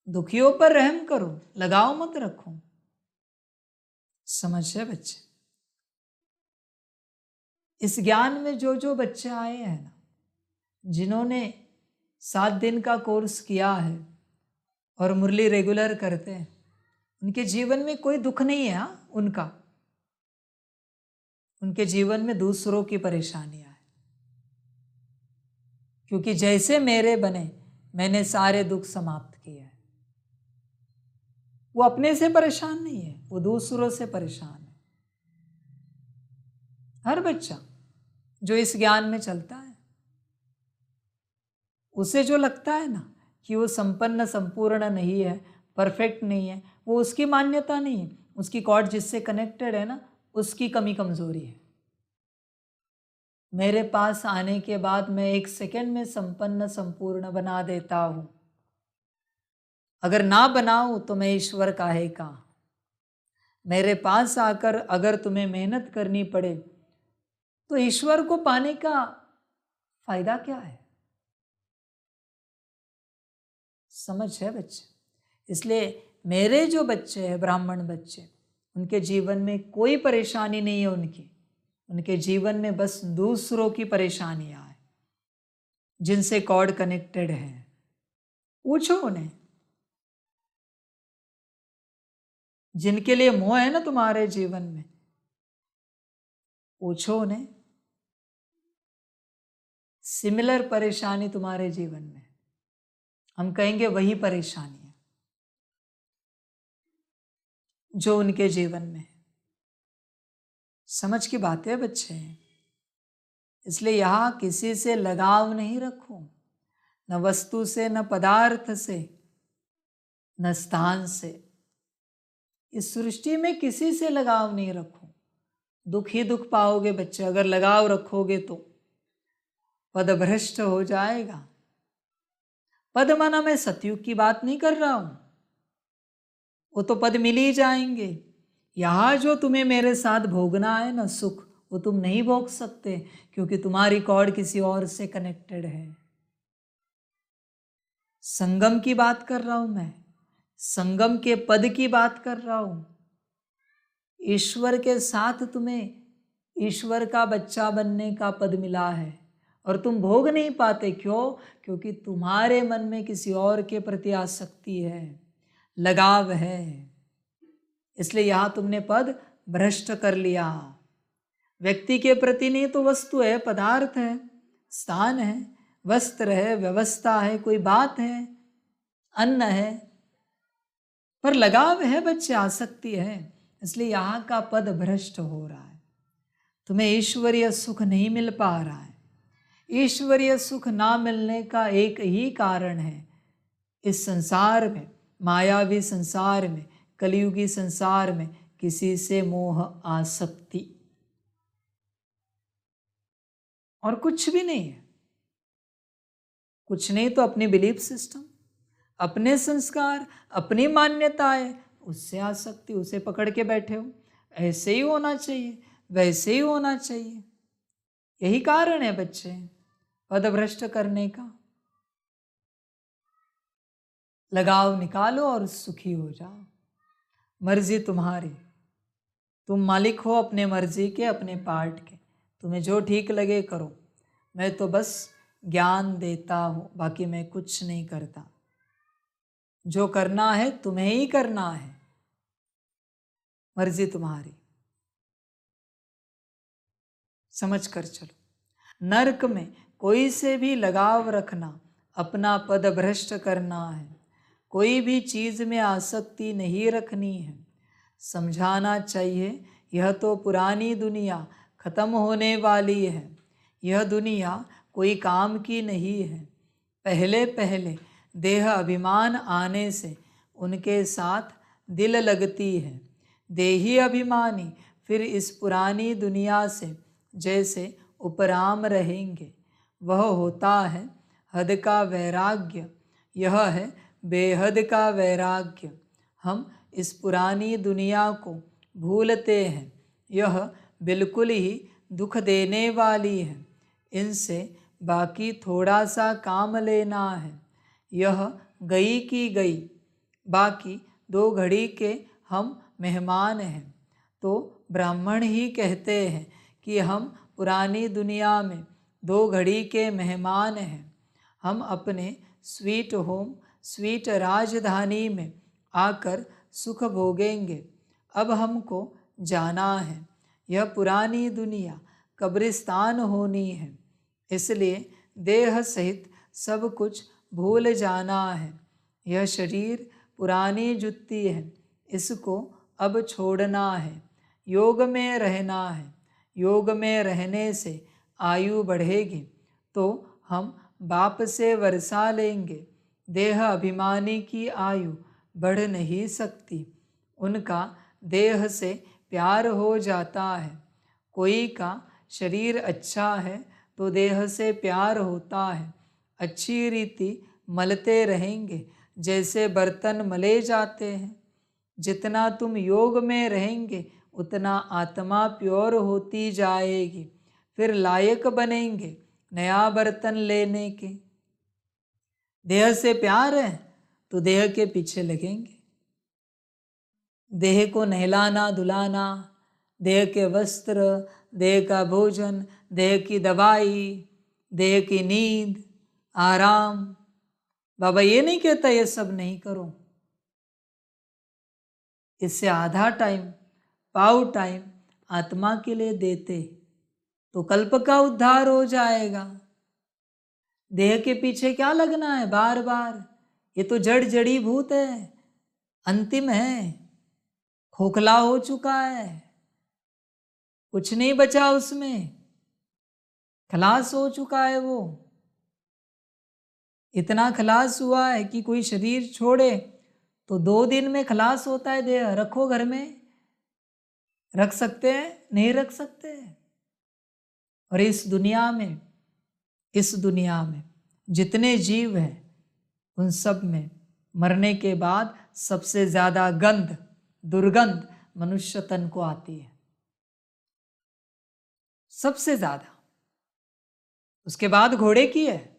दुखियों पर रहम करो, लगाव मत रखो। समझ है बच्चे? इस ज्ञान में जो जो बच्चे आए हैं ना, जिन्होंने 7 दिन का कोर्स किया है और मुरली रेगुलर करते हैं, उनके जीवन में कोई दुख नहीं है। हाँ, उनके जीवन में दूसरों की परेशानियां हैं। क्योंकि जैसे मेरे बने मैंने सारे दुख समाप्त किए हैं। वो अपने से परेशान नहीं है, वो दूसरों से परेशान है। हर बच्चा जो इस ज्ञान में चलता है, उसे जो लगता है ना कि वो संपन्न संपूर्ण नहीं है, परफेक्ट नहीं है, वो उसकी मान्यता नहीं है। उसकी कॉर्ड जिससे कनेक्टेड है ना, उसकी कमी कमजोरी है। मेरे पास आने के बाद मैं 1 सेकंड में संपन्न संपूर्ण बना देता हूं। अगर ना बनाऊं तो मैं ईश्वर काहे का। मेरे पास आकर अगर तुम्हें मेहनत करनी पड़े तो ईश्वर को पाने का फायदा क्या है। समझ है बच्चे। इसलिए मेरे जो बच्चे हैं, ब्राह्मण बच्चे, उनके जीवन में कोई परेशानी नहीं है। उनके जीवन में बस दूसरों की परेशानियां हैं जिनसे कॉर्ड कनेक्टेड है। पूछो उन्हें, जिनके लिए मोह है ना तुम्हारे जीवन में, पूछो उन्हें सिमिलर परेशानी तुम्हारे जीवन में। हम कहेंगे वही परेशानी है जो उनके जीवन में है। समझ की बात है बच्चे। इसलिए यहां किसी से लगाव नहीं रखो, न वस्तु से, न पदार्थ से, न स्थान से। इस सृष्टि में किसी से लगाव नहीं रखो, दुख ही दुख पाओगे बच्चे। अगर लगाव रखोगे तो पद भ्रष्ट हो जाएगा। पद माना मैं सतयुग की बात नहीं कर रहा हूं, वो तो पद मिल ही जाएंगे। यहां जो तुम्हें मेरे साथ भोगना है ना सुख, वो तुम नहीं भोग सकते, क्योंकि तुम्हारी कॉर्ड किसी और से कनेक्टेड है। संगम की बात कर रहा हूं मैं, संगम के पद की बात कर रहा हूं। ईश्वर के साथ तुम्हें ईश्वर का बच्चा बनने का पद मिला है और तुम भोग नहीं पाते। क्यों? क्योंकि तुम्हारे मन में किसी और के प्रति आसक्ति है, लगाव है। इसलिए यहां तुमने पद भ्रष्ट कर लिया। व्यक्ति के प्रति नहीं तो वस्तु है, पदार्थ है, स्थान है, वस्त्र है, व्यवस्था है, कोई बात है, अन्न है, पर लगाव है बच्चे, आसक्ति है। इसलिए यहां का पद भ्रष्ट हो रहा है। तुम्हें ईश्वरीय सुख नहीं मिल पा रहा है। ईश्वरीय सुख ना मिलने का एक ही कारण है, इस संसार में, मायावी संसार में, कलियुगी संसार में किसी से मोह, आसक्ति, और कुछ भी नहीं है। कुछ नहीं तो अपनी बिलीफ सिस्टम, अपने संस्कार, अपनी मान्यताएं, उससे आसक्ति, उसे पकड़ के बैठे हो। ऐसे ही होना चाहिए, वैसे ही होना चाहिए। यही कारण है बच्चे पदभ्रष्ट करने का। लगाव निकालो और सुखी हो जाओ। मर्जी तुम्हारी, तुम मालिक हो अपने मर्जी के, अपने पार्ट के। तुम्हें जो ठीक लगे करो। मैं तो बस ज्ञान देता हूं, बाकी मैं कुछ नहीं करता। जो करना है तुम्हें ही करना है, मर्जी तुम्हारी। समझ कर चलो। नरक में कोई से भी लगाव रखना अपना पद भ्रष्ट करना है। कोई भी चीज में आसक्ति नहीं रखनी है। समझाना चाहिए, यह तो पुरानी दुनिया खत्म होने वाली है। यह दुनिया कोई काम की नहीं है। पहले पहले देह अभिमान आने से उनके साथ दिल लगती है। देही अभिमानी फिर इस पुरानी दुनिया से जैसे उपराम रहेंगे। वह होता है हद का वैराग्य। यह है बेहद का वैराग्य। हम इस पुरानी दुनिया को भूलते हैं। यह बिल्कुल ही दुख देने वाली है। इनसे बाकी थोड़ा सा काम लेना है। यह गई की गई, बाकी 2 घड़ी के हम मेहमान हैं। तो ब्राह्मण ही कहते हैं कि हम पुरानी दुनिया में 2 घड़ी के मेहमान हैं। हम अपने स्वीट होम, स्वीट राजधानी में आकर सुख भोगेंगे। अब हमको जाना है। यह पुरानी दुनिया कब्रिस्तान होनी है। इसलिए देह सहित सब कुछ भूल जाना है। यह शरीर पुरानी जुत्ती है, इसको अब छोड़ना है। योग में रहना है। योग में रहने से आयु बढ़ेगी तो हम बाप से वर्षा लेंगे। देह अभिमानी की आयु बढ़ नहीं सकती। उनका देह से प्यार हो जाता है। कोई का शरीर अच्छा है तो देह से प्यार होता है। अच्छी रीति मलते रहेंगे जैसे बर्तन मले जाते हैं। जितना तुम योग में रहेंगे उतना आत्मा प्योर होती जाएगी। फिर लायक बनेंगे नया बर्तन लेने के। देह से प्यार है तो देह के पीछे लगेंगे। देह को नहलाना धुलाना, देह के वस्त्र, देह का भोजन, देह की दवाई, देह की नींद, आराम। बाबा ये नहीं कहता ये सब नहीं करो। इससे आधा टाइम, पाव टाइम आत्मा के लिए देते तो कल्प का उद्धार हो जाएगा। देह के पीछे क्या लगना है बार बार? ये तो जड़ जड़ी भूत है, अंतिम है, खोखला हो चुका है, कुछ नहीं बचा उसमें, खलास हो चुका है वो। इतना खलास हुआ है कि कोई शरीर छोड़े तो 2 दिन में खलास होता है देह। रखो घर में, रख सकते हैं? नहीं रख सकते। और इस दुनिया में जितने जीव हैं उन सब में मरने के बाद सबसे ज्यादा गंध, दुर्गंध मनुष्य तन को आती है, सबसे ज्यादा। उसके बाद घोड़े की है,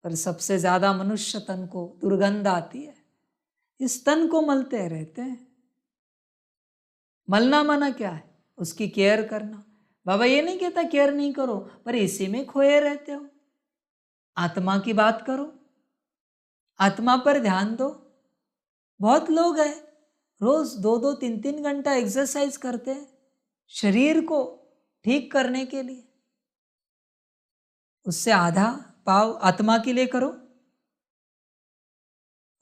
पर सबसे ज्यादा मनुष्य तन को दुर्गंध आती है। इस तन को मलते रहते हैं। मलना माना क्या है? उसकी केयर करना। बाबा ये नहीं कहता केयर नहीं करो, पर इसी में खोए रहते हो। आत्मा की बात करो, आत्मा पर ध्यान दो। बहुत लोग हैं रोज 2-2, 3-3 घंटा एक्सरसाइज करते हैं शरीर को ठीक करने के लिए। उससे आधा पाव आत्मा के लिए करो,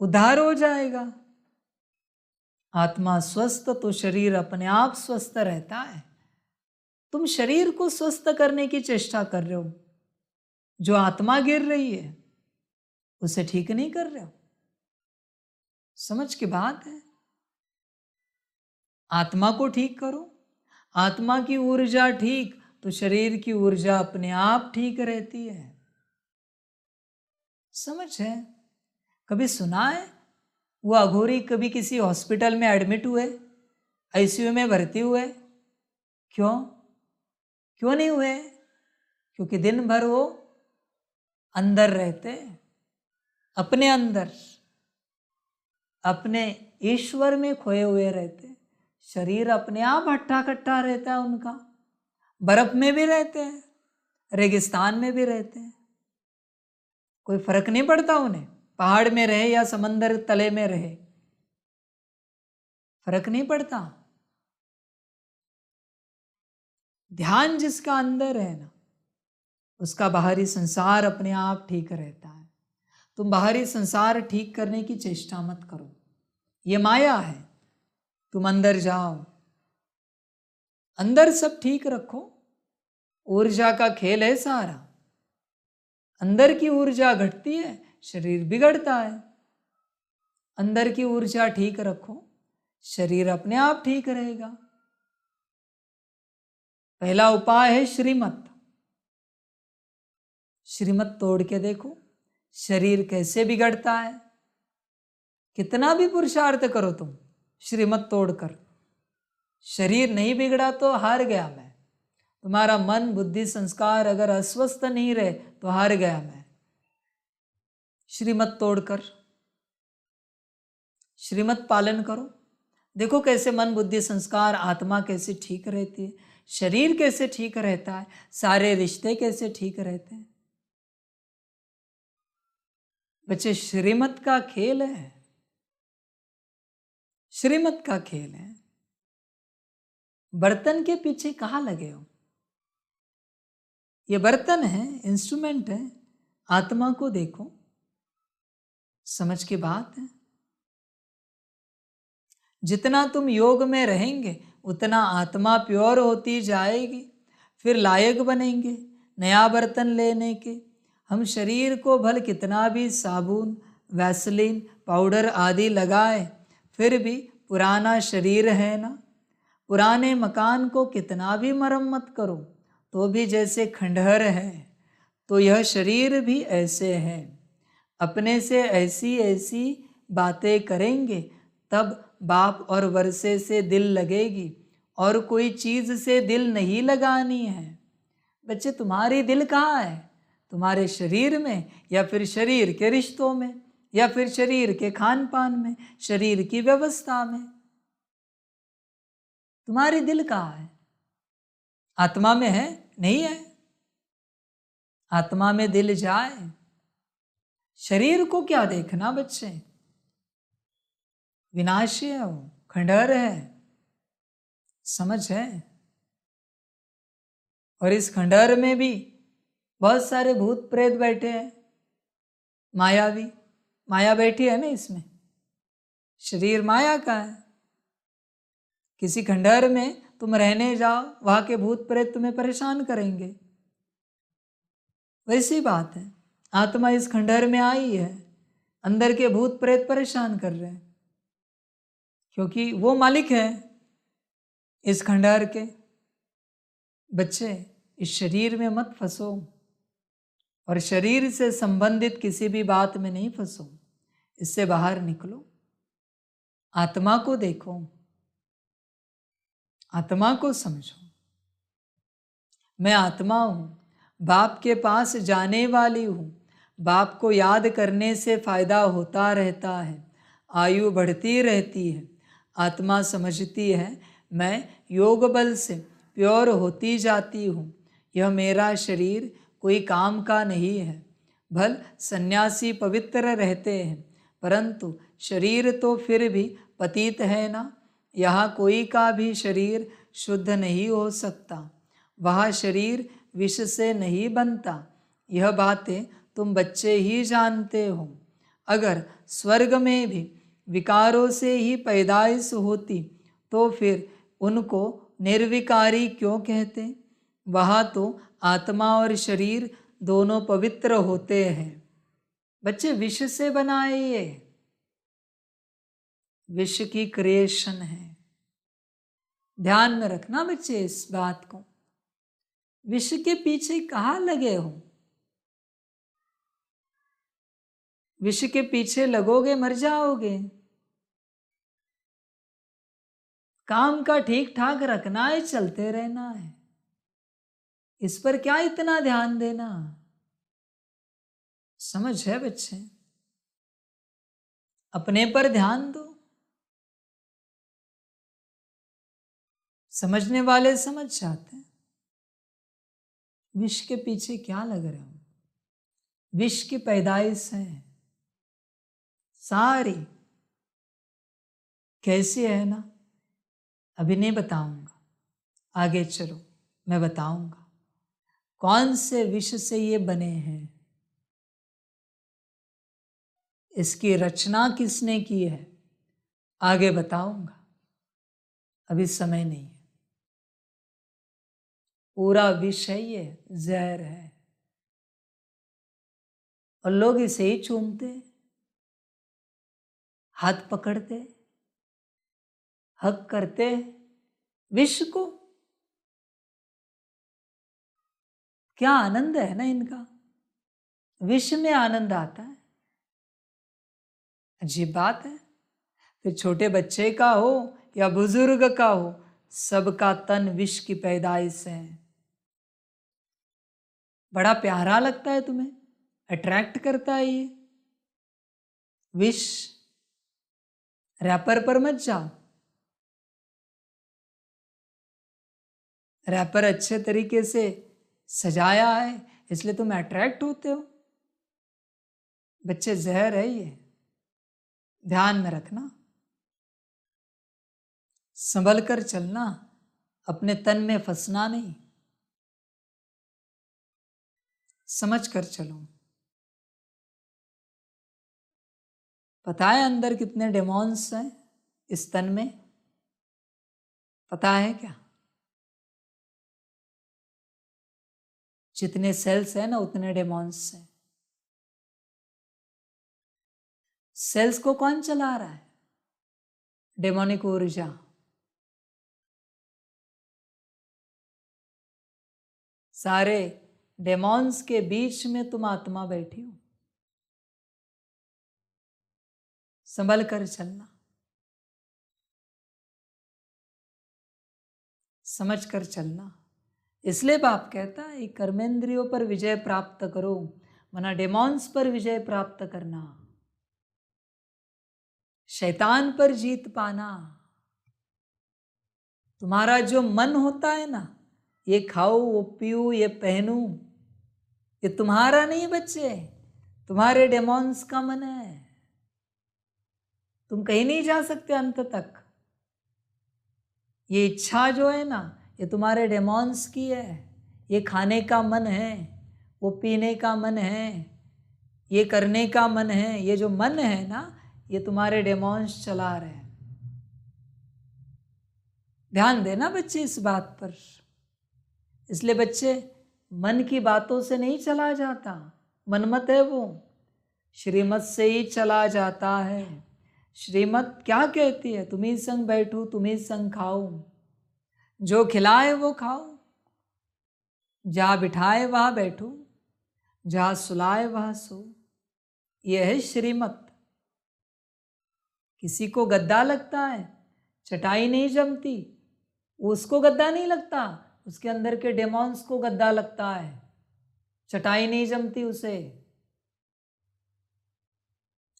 उद्धार हो जाएगा। आत्मा स्वस्थ तो शरीर अपने आप स्वस्थ रहता है। तुम शरीर को स्वस्थ करने की चेष्टा कर रहे हो, जो आत्मा गिर रही है उसे ठीक नहीं कर रहे हो। समझ की बात है। आत्मा को ठीक करो। आत्मा की ऊर्जा ठीक तो शरीर की ऊर्जा अपने आप ठीक रहती है। समझ है? कभी सुना है वो अघोरी कभी किसी हॉस्पिटल में एडमिट हुए, आईसीयू में भर्ती हुए? क्यों नहीं हुए? क्योंकि दिन भर वो अंदर रहते, अपने अंदर, अपने ईश्वर में खोए हुए रहते। शरीर अपने आप हट्टा कट्टा रहता है उनका। बर्फ में भी रहते हैं, रेगिस्तान में भी रहते हैं, कोई फर्क नहीं पड़ता उन्हें। पहाड़ में रहे या समंदर तले में रहे, फर्क नहीं पड़ता। ध्यान जिसका अंदर है ना, उसका बाहरी संसार अपने आप ठीक रहता है। तुम बाहरी संसार ठीक करने की चेष्टा मत करो, ये माया है। तुम अंदर जाओ, अंदर सब ठीक रखो। ऊर्जा का खेल है सारा। अंदर की ऊर्जा घटती है, शरीर बिगड़ता है। अंदर की ऊर्जा ठीक रखो, शरीर अपने आप ठीक रहेगा। पहला उपाय है श्रीमत। श्रीमत तोड़ के देखो शरीर कैसे बिगड़ता है। कितना भी पुरुषार्थ करो तुम श्रीमत तोड़कर, शरीर नहीं बिगड़ा तो हार गया मैं। तुम्हारा मन बुद्धि संस्कार अगर अस्वस्थ नहीं रहे तो हार गया मैं। श्रीमत तोड़कर श्रीमत पालन करो। देखो कैसे मन बुद्धि संस्कार आत्मा कैसे ठीक रहती है, शरीर कैसे ठीक रहता है, सारे रिश्ते कैसे ठीक रहते हैं। बच्चे श्रीमत का खेल है, श्रीमत का खेल है। बर्तन के पीछे कहाँ लगे हो? ये बर्तन है, इंस्ट्रूमेंट है। आत्मा को देखो, समझ की बात है। जितना तुम योग में रहेंगे उतना आत्मा प्योर होती जाएगी। फिर लायक बनेंगे नया बर्तन लेने के। हम शरीर को भल कितना भी साबुन, वैसलीन, पाउडर आदि लगाए, फिर भी पुराना शरीर है ना। पुराने मकान को कितना भी मरम्मत करो तो भी जैसे खंडहर है, तो यह शरीर भी ऐसे है। अपने से ऐसी ऐसी बातें करेंगे तब बाप और वर्षे से दिल लगेगी, और कोई चीज से दिल नहीं लगानी है। बच्चे, तुम्हारी दिल कहाँ है? तुम्हारे शरीर में, या फिर शरीर के रिश्तों में, या फिर शरीर के खान पान में, शरीर की व्यवस्था में? तुम्हारी दिल कहाँ है? आत्मा में है? नहीं है। आत्मा में दिल जाए। शरीर को क्या देखना बच्चे? विनाशी है वो, खंडहर है। समझ है? और इस खंडहर में भी बहुत सारे भूत प्रेत बैठे हैं, मायावी। माया बैठी है ना इसमें। शरीर माया का है। किसी खंडहर में तुम रहने जाओ, वहां के भूत प्रेत तुम्हें परेशान करेंगे। वैसी बात है, आत्मा इस खंडहर में आई है, अंदर के भूत प्रेत परेशान कर रहे हैं, क्योंकि वो मालिक है इस खंडहर के। बच्चे, इस शरीर में मत फंसो, और शरीर से संबंधित किसी भी बात में नहीं फंसो। इससे बाहर निकलो, आत्मा को देखो, आत्मा को समझो। मैं आत्मा हूं, बाप के पास जाने वाली हूं। बाप को याद करने से फायदा होता रहता है, आयु बढ़ती रहती है। आत्मा समझती है मैं योग बल से प्योर होती जाती हूँ। यह मेरा शरीर कोई काम का नहीं है। भल सन्यासी पवित्र रहते हैं, परंतु शरीर तो फिर भी पतित है ना। यहाँ कोई का भी शरीर शुद्ध नहीं हो सकता। वह शरीर विष से नहीं बनता। यह बातें तुम बच्चे ही जानते हो। अगर स्वर्ग में भी विकारों से ही पैदाइश होती तो फिर उनको निर्विकारी क्यों कहते? वहाँ तो आत्मा और शरीर दोनों पवित्र होते हैं। बच्चे, विष से बनाए ये, विष की क्रिएशन है। ध्यान में रखना बच्चे इस बात को। विष के पीछे कहाँ लगे हो? विष के पीछे लगोगे मर जाओगे। काम का ठीक ठाक रखना है, चलते रहना है। इस पर क्या इतना ध्यान देना? समझ है बच्चे? अपने पर ध्यान दो। समझने वाले समझ जाते हैं। विष के पीछे क्या लग रहे हो? विष की पैदाइश है सारी। कैसी है ना, अभी नहीं बताऊंगा, आगे चलो मैं बताऊंगा कौन से विष से ये बने हैं, इसकी रचना किसने की है, आगे बताऊंगा। अभी समय नहीं है। पूरा विष है ये, जहर है, और लोग इसे ही चूमते, हाथ पकड़ते, हक करते विष को। क्या आनंद है ना इनका, विष में आनंद आता है। अजीब बात है। फिर छोटे बच्चे का हो या बुजुर्ग का हो, सबका तन विष की पैदाइश है। बड़ा प्यारा लगता है तुम्हें, अट्रैक्ट करता है ये विष। रैपर पर मत जाओ। रैपर अच्छे तरीके से सजाया है इसलिए तुम अट्रैक्ट होते हो। बच्चे, जहर है ये, ध्यान में रखना। संभल कर चलना, अपने तन में फंसना नहीं। समझ कर चलो। पता है अंदर कितने डेमॉन्स हैं इस तन में? पता है क्या? जितने सेल्स हैं ना उतने डेमॉन्स हैं। सेल्स को कौन चला रहा है? डेमोनिक ऊर्जा, सारे डेमॉन्स के बीच में तुम आत्मा बैठी हो। संभल कर चलना, समझ कर चलना। इसलिए बाप कहता है कर्मेंद्रियों पर विजय प्राप्त करो, मना डेमॉन्स पर विजय प्राप्त करना, शैतान पर जीत पाना। तुम्हारा जो मन होता है ना, ये खाओ वो पीऊं ये पहनूं, ये तुम्हारा नहीं बच्चे, तुम्हारे डेमॉन्स का मन है। तुम कहीं नहीं जा सकते अंत तक। ये इच्छा जो है ना, ये तुम्हारे डेमॉन्स की है। ये खाने का मन है, वो पीने का मन है, ये करने का मन है। ये जो मन है ना, ये तुम्हारे डेमॉन्स चला रहे हैं। ध्यान देना बच्चे इस बात पर। इसलिए बच्चे, मन की बातों से नहीं चला जाता, मनमत है वो, श्रीमत से ही चला जाता है। श्रीमत क्या कहती है? तुम्ही संग बैठो, तुम्ही संग खाओ, जो खिलाए वो खाओ, जहाँ बिठाए वहाँ बैठो, जहाँ सुलाए वहाँ सो। यह है श्रीमत। किसी को गद्दा लगता है, चटाई नहीं जमती, उसको गद्दा नहीं लगता, उसके अंदर के डेमॉन्स को गद्दा लगता है, चटाई नहीं जमती उसे।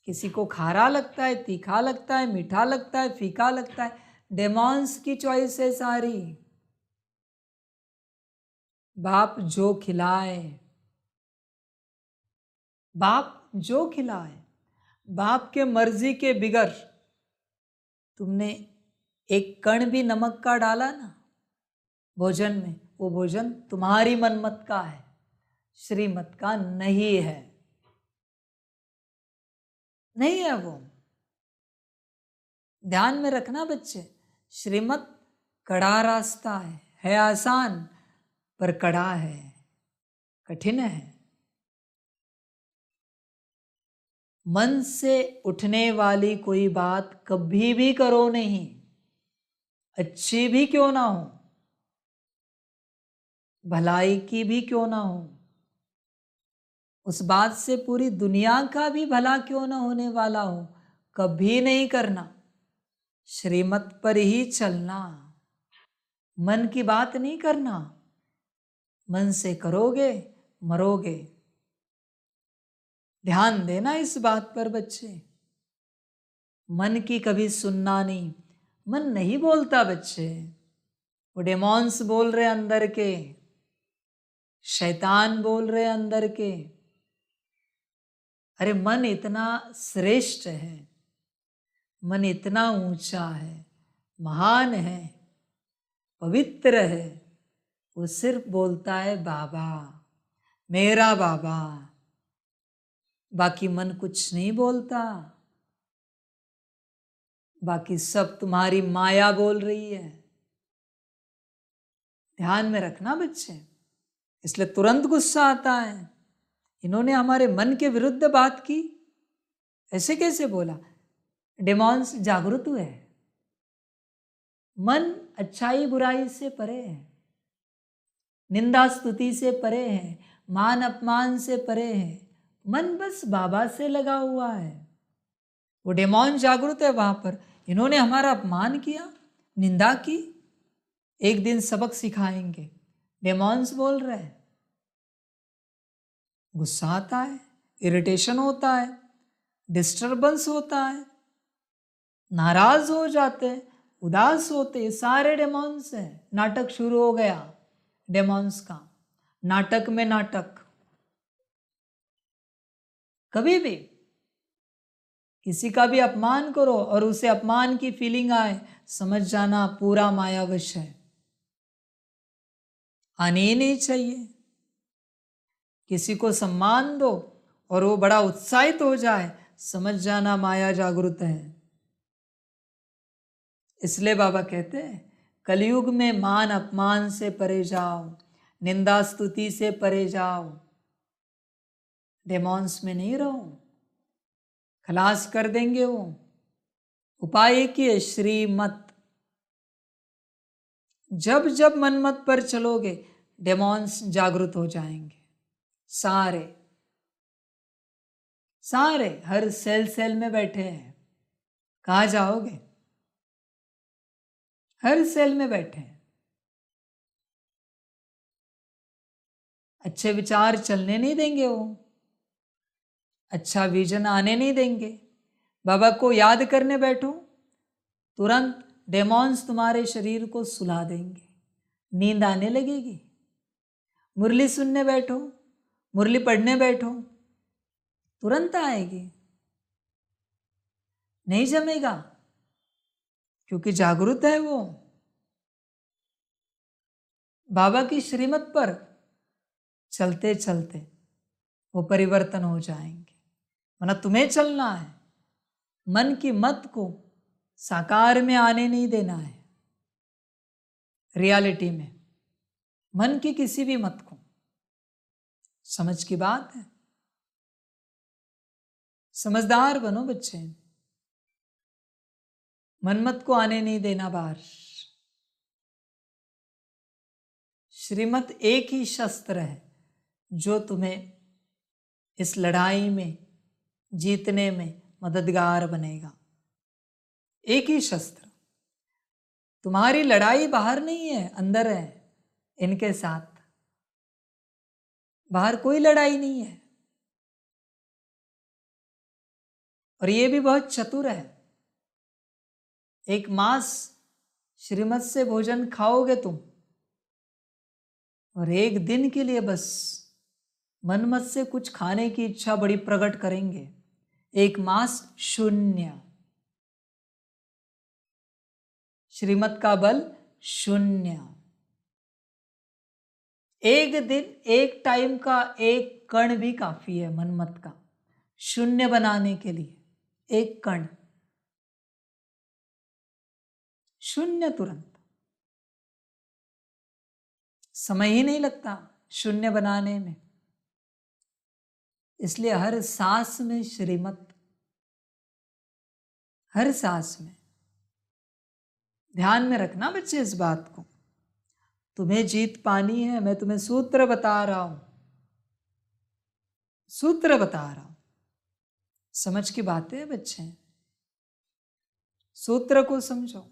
किसी को खारा लगता है, तीखा लगता है, मीठा लगता है, फीका लगता है, डेमॉन्स की चॉइस है सारी। बाप जो खिलाए, बाप जो खिलाए, बाप के मर्जी के बिगर तुमने एक कण भी नमक का डाला ना भोजन में, वो भोजन तुम्हारी मनमत का है, श्रीमत का नहीं है। नहीं है वो। ध्यान में रखना बच्चे, श्रीमत कड़ा रास्ता है आसान पर कड़ा है, कठिन है। मन से उठने वाली कोई बात कभी भी करो नहीं, अच्छी भी क्यों ना हो, भलाई की भी क्यों ना हो, उस बात से पूरी दुनिया का भी भला क्यों ना होने वाला हो, कभी नहीं करना। श्रीमत पर ही चलना, मन की बात नहीं करना। मन से करोगे मरोगे। ध्यान देना इस बात पर बच्चे। मन की कभी सुनना नहीं। मन नहीं बोलता बच्चे, वो डेमॉन्स बोल रहे अंदर के, शैतान बोल रहे अंदर के। अरे मन इतना श्रेष्ठ है, मन इतना ऊंचा है, महान है, पवित्र है। वो सिर्फ बोलता है बाबा, मेरा बाबा, बाकी मन कुछ नहीं बोलता। बाकी सब तुम्हारी माया बोल रही है। ध्यान में रखना बच्चे। इसलिए तुरंत गुस्सा आता है, इन्होंने हमारे मन के विरुद्ध बात की, ऐसे कैसे बोला? डेमॉन्स जागृत हुए। मन अच्छाई बुराई से परे है, निंदा स्तुति से परे है, मान अपमान से परे है। मन बस बाबा से लगा हुआ है। वो डेमॉन जागृत है वहां पर। इन्होंने हमारा अपमान किया, निंदा की, एक दिन सबक सिखाएंगे। डेमॉन्स बोल रहे हैं। गुस्सा आता है, इरिटेशन होता है, डिस्टर्बेंस होता है, नाराज हो जाते हैं, उदास होते हैं, सारे डेमॉन्स हैं। नाटक शुरू हो गया डेमॉन्स का, नाटक में नाटक। कभी भी किसी का भी अपमान करो और उसे अपमान की फीलिंग आए, समझ जाना पूरा मायावश है, आनी ही नहीं चाहिए। किसी को सम्मान दो और वो बड़ा उत्साहित हो जाए, समझ जाना माया जागृत है। इसलिए बाबा कहते हैं कलयुग में मान अपमान से परे जाओ, निंदा स्तुति से परे जाओ, डेमॉन्स में नहीं रहो, खलास कर देंगे वो। उपाय एक ही है, श्रीमत। जब जब मनमत पर चलोगे डेमॉन्स जागृत हो जाएंगे, सारे सारे हर सेल सेल में बैठे हैं। कहाँ जाओगे? हर सेल में बैठे हैं। अच्छे विचार चलने नहीं देंगे वो, अच्छा विजन आने नहीं देंगे। बाबा को याद करने बैठो, तुरंत डेमॉन्स तुम्हारे शरीर को सुला देंगे, नींद आने लगेगी। मुरली सुनने बैठो, मुरली पढ़ने बैठो, तुरंत आएगी। नहीं जमेगा, क्योंकि जागरूक है वो। बाबा की श्रीमत पर चलते चलते वो परिवर्तन हो जाएंगे। वरना तुम्हें चलना है, मन की मत को साकार में आने नहीं देना है। रियलिटी में मन की किसी भी मत को, समझ की बात है। समझदार बनो बच्चे, मनमत को आने नहीं देना बाहर। श्रीमत एक ही शस्त्र है जो तुम्हें इस लड़ाई में जीतने में मददगार बनेगा। एक ही शस्त्र। तुम्हारी लड़ाई बाहर नहीं है, अंदर है। इनके साथ बाहर कोई लड़ाई नहीं है। और ये भी बहुत चतुर है। एक मास श्रीमत से भोजन खाओगे तुम, और एक दिन के लिए बस मनमत से कुछ खाने की इच्छा बड़ी प्रकट करेंगे। एक मास शून्य, श्रीमत का बल शून्य। एक दिन, एक टाइम का एक कण भी काफी है मनमत का शून्य बनाने के लिए। एक कण शून्य, तुरंत समय ही नहीं लगता शून्य बनाने में। इसलिए हर सांस में श्रीमत, हर सांस में। ध्यान में रखना बच्चे इस बात को। तुम्हें जीत पानी है, मैं तुम्हें सूत्र बता रहा हूं, सूत्र बता रहा हूं। समझ की बातें है बच्चे, सूत्र को समझो,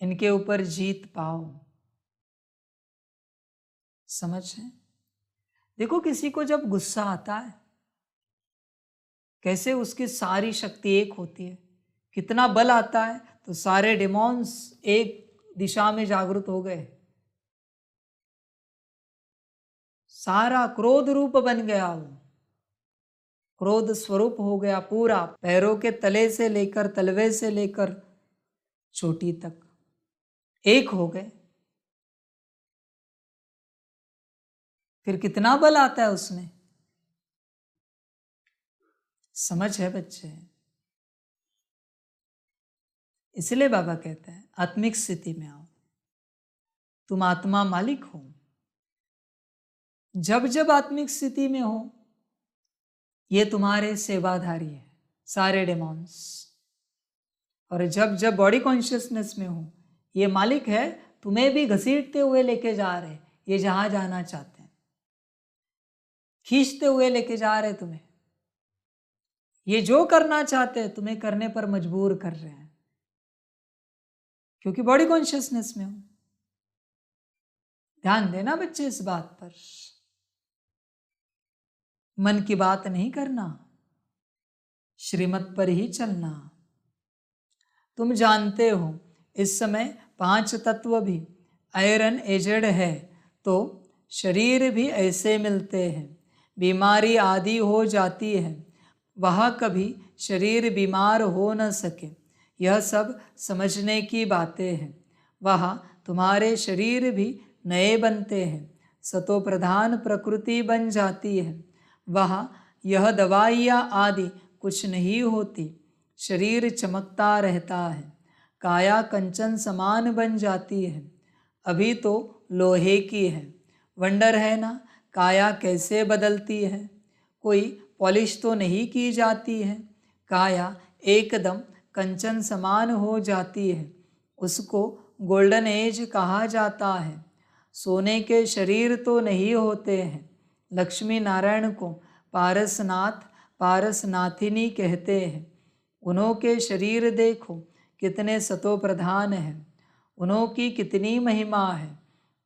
इनके ऊपर जीत पाओ। समझ है? देखो, किसी को जब गुस्सा आता है, कैसे उसकी सारी शक्ति एक होती है, कितना बल आता है, तो सारे डिमॉन्स एक दिशा में जागृत हो गए। सारा क्रोध रूप बन गया, वो क्रोध स्वरूप हो गया पूरा, पैरों के तले से लेकर तलवे से लेकर चोटी तक एक हो गए। फिर कितना बल आता है उसमें। समझ है बच्चे? इसलिए बाबा कहते हैं आत्मिक स्थिति में आओ, तुम आत्मा मालिक हो। जब जब आत्मिक स्थिति में हो, ये तुम्हारे सेवाधारी है सारे डेमॉन्स। और जब जब बॉडी कॉन्शियसनेस में हो, ये मालिक है, तुम्हें भी घसीटते हुए लेके जा रहे, ये जहां जाना चाहते हैं, खींचते हुए लेके जा रहे तुम्हें। ये जो करना चाहते हैं तुम्हें करने पर मजबूर कर रहे हैं, क्योंकि बॉडी कॉन्शियसनेस में हो। ध्यान देना बच्चे इस बात पर। मन की बात नहीं करना, श्रीमत पर ही चलना। तुम जानते हो इस समय 5 तत्व भी आयरन एजेड है, तो शरीर भी ऐसे मिलते हैं। बीमारी आदि हो जाती है, वह कभी शरीर बीमार हो न सके। यह सब समझने की बातें हैं। वह तुम्हारे शरीर भी नए बनते हैं, सतो प्रधान प्रकृति बन जाती है। वह यह दवाइयाँ आदि कुछ नहीं होती, शरीर चमकता रहता है, काया कंचन समान बन जाती है। अभी तो लोहे की है। वंडर है ना, काया कैसे बदलती है। कोई पॉलिश तो नहीं की जाती है, काया एकदम कंचन समान हो जाती है, उसको गोल्डन एज कहा जाता है। सोने के शरीर तो नहीं होते हैं। लक्ष्मी नारायण को पारसनाथ, पारसनाथिनी कहते हैं। उन्हों के शरीर देखो कितने सतो प्रधान हैं, उन्हों की कितनी महिमा है।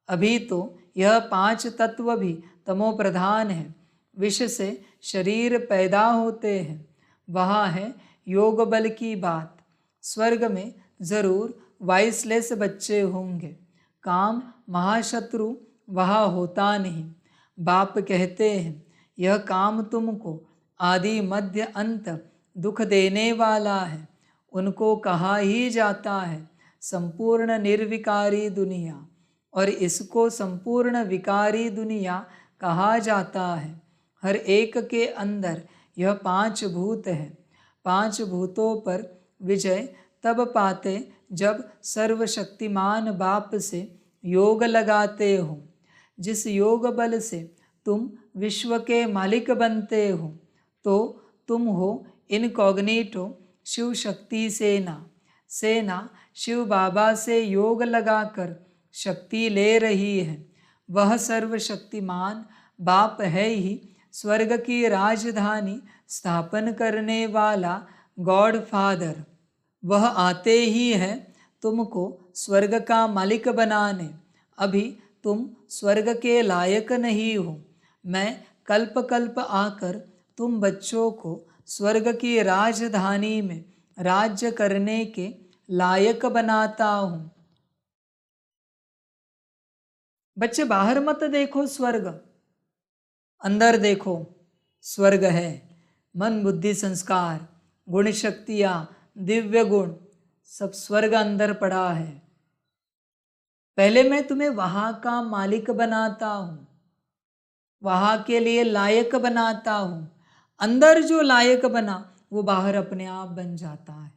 अभी तो यह 5 तत्व भी तमो प्रधान है। विष से शरीर पैदा होते हैं। वहाँ है योग बल की बात। स्वर्ग में जरूर वाइसलेस बच्चे होंगे। काम महाशत्रु वहाँ होता नहीं। बाप कहते हैं यह काम तुमको आदि मध्य अंत दुख देने वाला है। उनको कहा ही जाता है संपूर्ण निर्विकारी दुनिया, और इसको संपूर्ण विकारी दुनिया कहा जाता है। हर एक के अंदर यह 5 भूत है। 5 भूतों पर विजय तब पाते जब सर्वशक्तिमान बाप से योग लगाते हो। जिस योग बल से तुम विश्व के मालिक बनते हो, तो तुम हो इनकॉग्निटो शिव शक्ति सेना। सेना शिव बाबा से योग लगाकर शक्ति ले रही है। वह सर्वशक्तिमान बाप है ही स्वर्ग की राजधानी स्थापन करने वाला गॉड फादर। वह आते ही है तुमको स्वर्ग का मालिक बनाने। अभी तुम स्वर्ग के लायक नहीं हो। मैं कल्प कल्प आकर तुम बच्चों को स्वर्ग की राजधानी में राज्य करने के लायक बनाता हूँ। बच्चे बाहर मत देखो स्वर्ग, अंदर देखो स्वर्ग है। मन बुद्धि संस्कार गुण शक्तियाँ दिव्य गुण सब स्वर्ग अंदर पड़ा है। पहले मैं तुम्हें वहाँ का मालिक बनाता हूँ, वहाँ के लिए लायक बनाता हूँ। अंदर जो लायक बना वो बाहर अपने आप बन जाता है।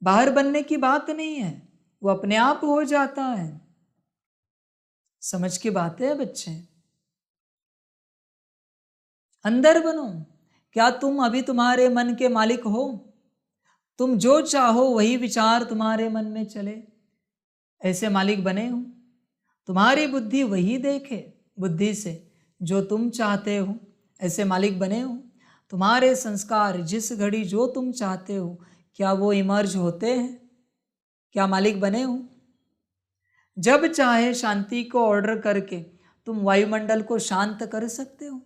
बाहर बनने की बात नहीं है, वो अपने आप हो जाता है। समझ की बात है बच्चे। अंदर बनो। क्या तुम अभी तुम्हारे मन के मालिक हो? तुम जो चाहो वही विचार तुम्हारे मन में चले, ऐसे मालिक बने हो। तुम्हारी बुद्धि वही देखे बुद्धि से जो तुम चाहते हो, ऐसे मालिक बने हो। तुम्हारे संस्कार जिस घड़ी जो तुम चाहते हो, क्या वो इमर्ज होते हैं? क्या मालिक बने हो? जब चाहे शांति को ऑर्डर करके तुम वायुमंडल को शांत कर सकते हो।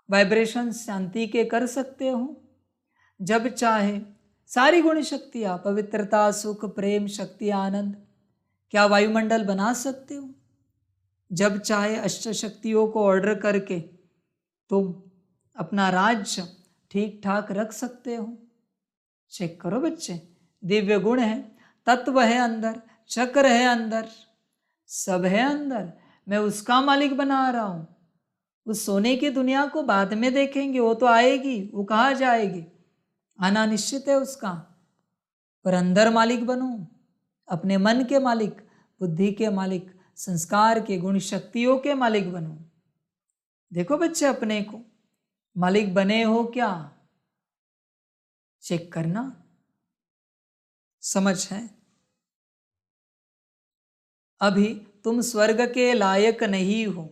वाइब्रेशन शांति के कर सकते हो। जब चाहे सारी गुण शक्तियाँ, पवित्रता, सुख, प्रेम, शक्ति, आनंद, क्या वायुमंडल बना सकते हो। जब चाहे अष्ट शक्तियों को ऑर्डर करके तुम अपना राज्य ठीक ठाक रख सकते हो। चेक करो बच्चे, दिव्य गुण है, तत्व है अंदर, चक्र है अंदर, सब है अंदर। मैं उसका मालिक बना रहा हूँ। उस सोने की दुनिया को बाद में देखेंगे, वो तो आएगी, वो कहाँ जाएगी, आना निश्चित है उसका। पर अंदर मालिक बनो, अपने मन के मालिक, बुद्धि के मालिक, संस्कार के, गुण शक्तियों के मालिक बनो। देखो बच्चे, अपने को मालिक बने हो क्या, चेक करना। समझ है? अभी तुम स्वर्ग के लायक नहीं हो।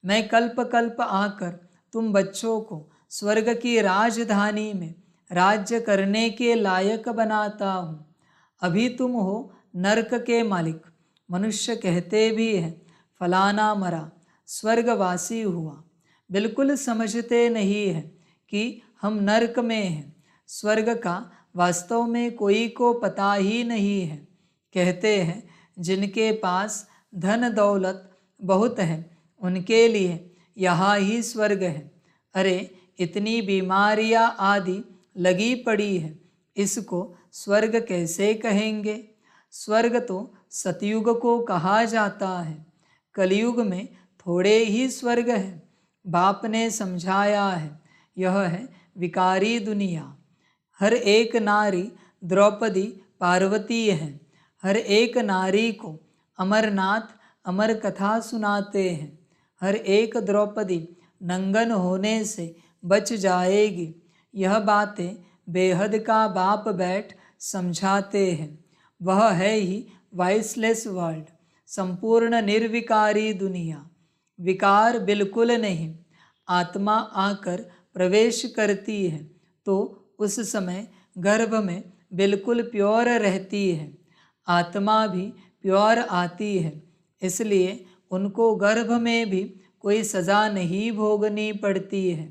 मैं कल्प कल्प आकर तुम बच्चों को स्वर्ग की राजधानी में राज्य करने के लायक बनाता हूँ। अभी तुम हो नरक के मालिक। मनुष्य कहते भी हैं फलाना मरा, स्वर्गवासी हुआ। बिल्कुल समझते नहीं है कि हम नरक में हैं। स्वर्ग का वास्तव में कोई को पता ही नहीं है। कहते हैं जिनके पास धन दौलत बहुत है उनके लिए यहाँ ही स्वर्ग है। अरे इतनी बीमारियाँ आदि लगी पड़ी है, इसको स्वर्ग कैसे कहेंगे। स्वर्ग तो सतयुग को कहा जाता है। कलयुग में थोड़े ही स्वर्ग है। बाप ने समझाया है, यह है विकारी दुनिया। हर एक नारी द्रौपदी पार्वती है। हर एक नारी को अमरनाथ अमर कथा सुनाते हैं। हर एक द्रौपदी नंगन होने से बच जाएगी। यह बातें बेहद का बाप बैठ समझाते हैं। वह है ही वाइसलेस वर्ल्ड, संपूर्ण निर्विकारी दुनिया। विकार बिल्कुल नहीं। आत्मा आकर प्रवेश करती है तो उस समय गर्भ में बिल्कुल प्योर रहती है। आत्मा भी प्योर आती है, इसलिए उनको गर्भ में भी कोई सज़ा नहीं भोगनी पड़ती है।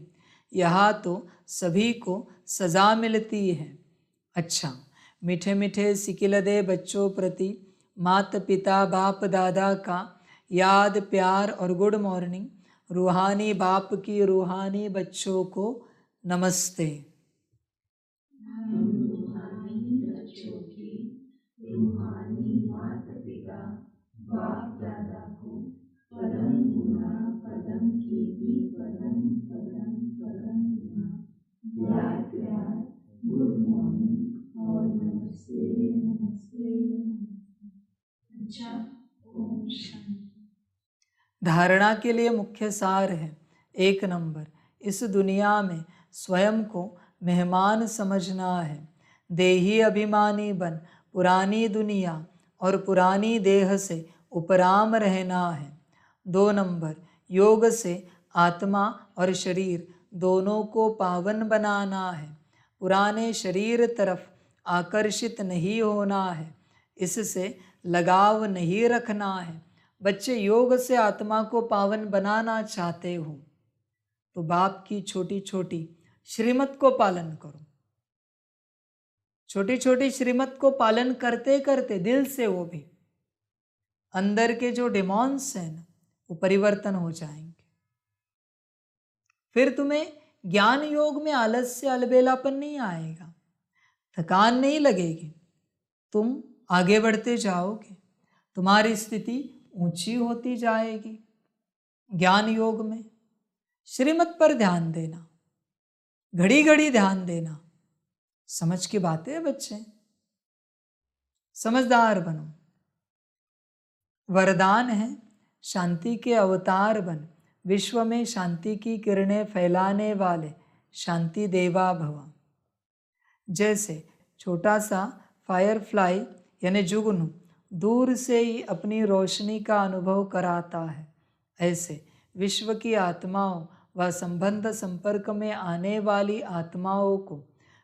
यहाँ तो सभी को सज़ा मिलती है। अच्छा, मीठे मीठे सिकिलदे बच्चों प्रति माता पिता बाप दादा का याद प्यार और गुड मॉर्निंग। रूहानी बाप की रूहानी बच्चों को नमस्ते। रूहानी बच्चों की रूहानी माता पिता बाप दादा को पदम गुना पदम की भी पदम पदम पदम गुना याद प्यार गुड मॉर्निंग और नमस्ते नमस्ते नमस्ते। अच्छा, ओम शांति। धारणा के लिए मुख्य सार है। 1 नंबर, इस दुनिया में स्वयं को मेहमान समझना है। देही अभिमानी बन पुरानी दुनिया और पुरानी देह से उपराम रहना है। 2 नंबर, योग से आत्मा और शरीर दोनों को पावन बनाना है। पुराने शरीर तरफ आकर्षित नहीं होना है, इससे लगाव नहीं रखना है। बच्चे योग से आत्मा को पावन बनाना चाहते हो तो बाप की छोटी छोटी श्रीमत को पालन करो। छोटी छोटी श्रीमत को पालन करते करते दिल से वो भी अंदर के जो डिमॉन्स हैं ना, वो परिवर्तन हो जाएंगे। फिर तुम्हें ज्ञान योग में आलस्य अलबेलापन नहीं आएगा, थकान नहीं लगेगी, तुम आगे बढ़ते जाओगे, तुम्हारी स्थिति ऊंची होती जाएगी। ज्ञान योग में श्रीमत पर ध्यान देना, घड़ी घड़ी ध्यान देना। समझ की बात है बच्चे, समझदार बनो। वरदान है शांति के अवतार बन, विश्व में शांति की किरणें फैलाने वाले शांति देवा भव। जैसे छोटा सा फायरफ्लाई यानी जुगनू दूर से ही अपनी रोशनी का अनुभव कराता है, ऐसे विश्व की आत्माओं व संबंध संपर्क में आने वाली आत्माओं को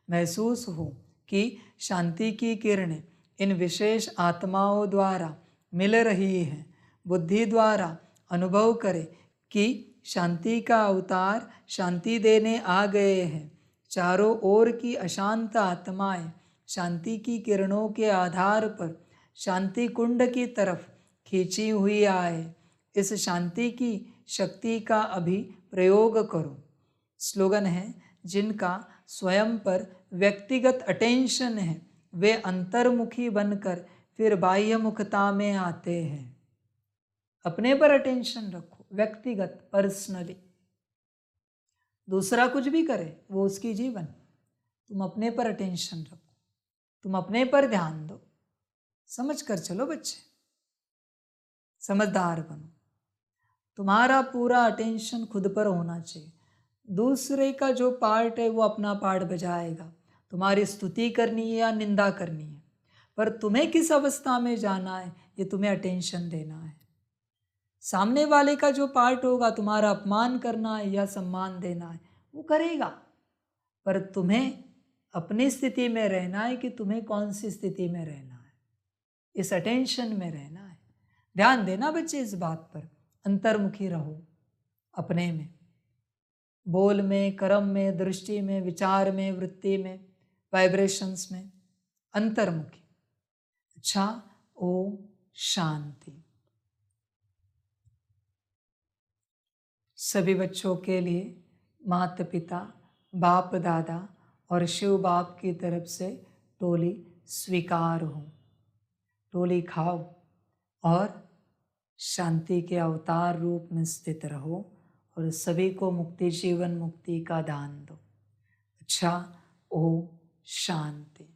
महसूस हो कि शांति की किरणें इन विशेष आत्माओं द्वारा मिल रही है। बुद्धि द्वारा अनुभव करे कि शांति का अवतार शांति देने आ गए हैं। चारों ओर की अशांत आत्माएं शांति की किरणों के आधार पर शांति कुंड की तरफ खींची हुई आए। इस शांति की शक्ति का अभी प्रयोग करो। स्लोगन है, जिनका स्वयं पर व्यक्तिगत अटेंशन है वे अंतर्मुखी बनकर फिर बाह्य मुखता में आते हैं। अपने पर अटेंशन रखो, व्यक्तिगत, पर्सनली। दूसरा कुछ भी करे वो उसकी जीवन, तुम अपने पर अटेंशन रखो, तुम अपने पर ध्यान दो। समझ कर चलो बच्चे, समझदार बनो। तुम्हारा पूरा अटेंशन खुद पर होना चाहिए। दूसरे का जो पार्ट है वो अपना पार्ट बजाएगा, तुम्हारी स्तुति करनी है या निंदा करनी है, पर तुम्हें किस अवस्था में जाना है ये तुम्हें अटेंशन देना है। सामने वाले का जो पार्ट होगा, तुम्हारा अपमान करना है या सम्मान देना है, वो करेगा, पर तुम्हें अपनी स्थिति में रहना है कि तुम्हें कौन सी स्थिति में रहना है, इस अटेंशन में रहना है। ध्यान देना बच्चे इस बात पर, अंतर्मुखी रहो अपने में, बोल में, कर्म में, दृष्टि में, विचार में, वृत्ति में, वाइब्रेशंस में, अंतर्मुखी। अच्छा, ओम शांति। सभी बच्चों के लिए माता पिता, बाप दादा और शिव बाप की तरफ से टोली स्वीकार हो। टोली खाओ और शांति के अवतार रूप में स्थित रहो और सभी को मुक्ति, जीवन मुक्ति का दान दो। अच्छा, ओम शांति।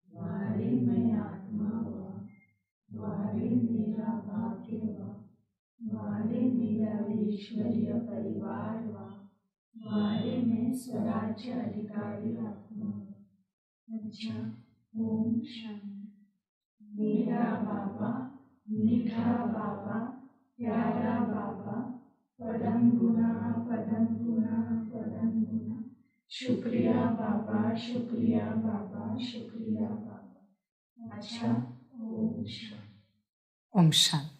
वारे मैं आत्मा हुआ, वारे मेरा भाग्य हुआ, वारे मेरा ईश्वरीय परिवार वा, वारे मैं स्वराज्य अधिकारी आत्मा। अच्छा, ओम शांति। मेरा बाबा, मीठा बाबा, प्यारा बाबा, पदम गुना पदम गुना पदम गुना। शुक्रिया बाबा, शुक्रिया बाबा, शुक्रिया बाबा। अच्छा, ओम शांति। ओम शांति।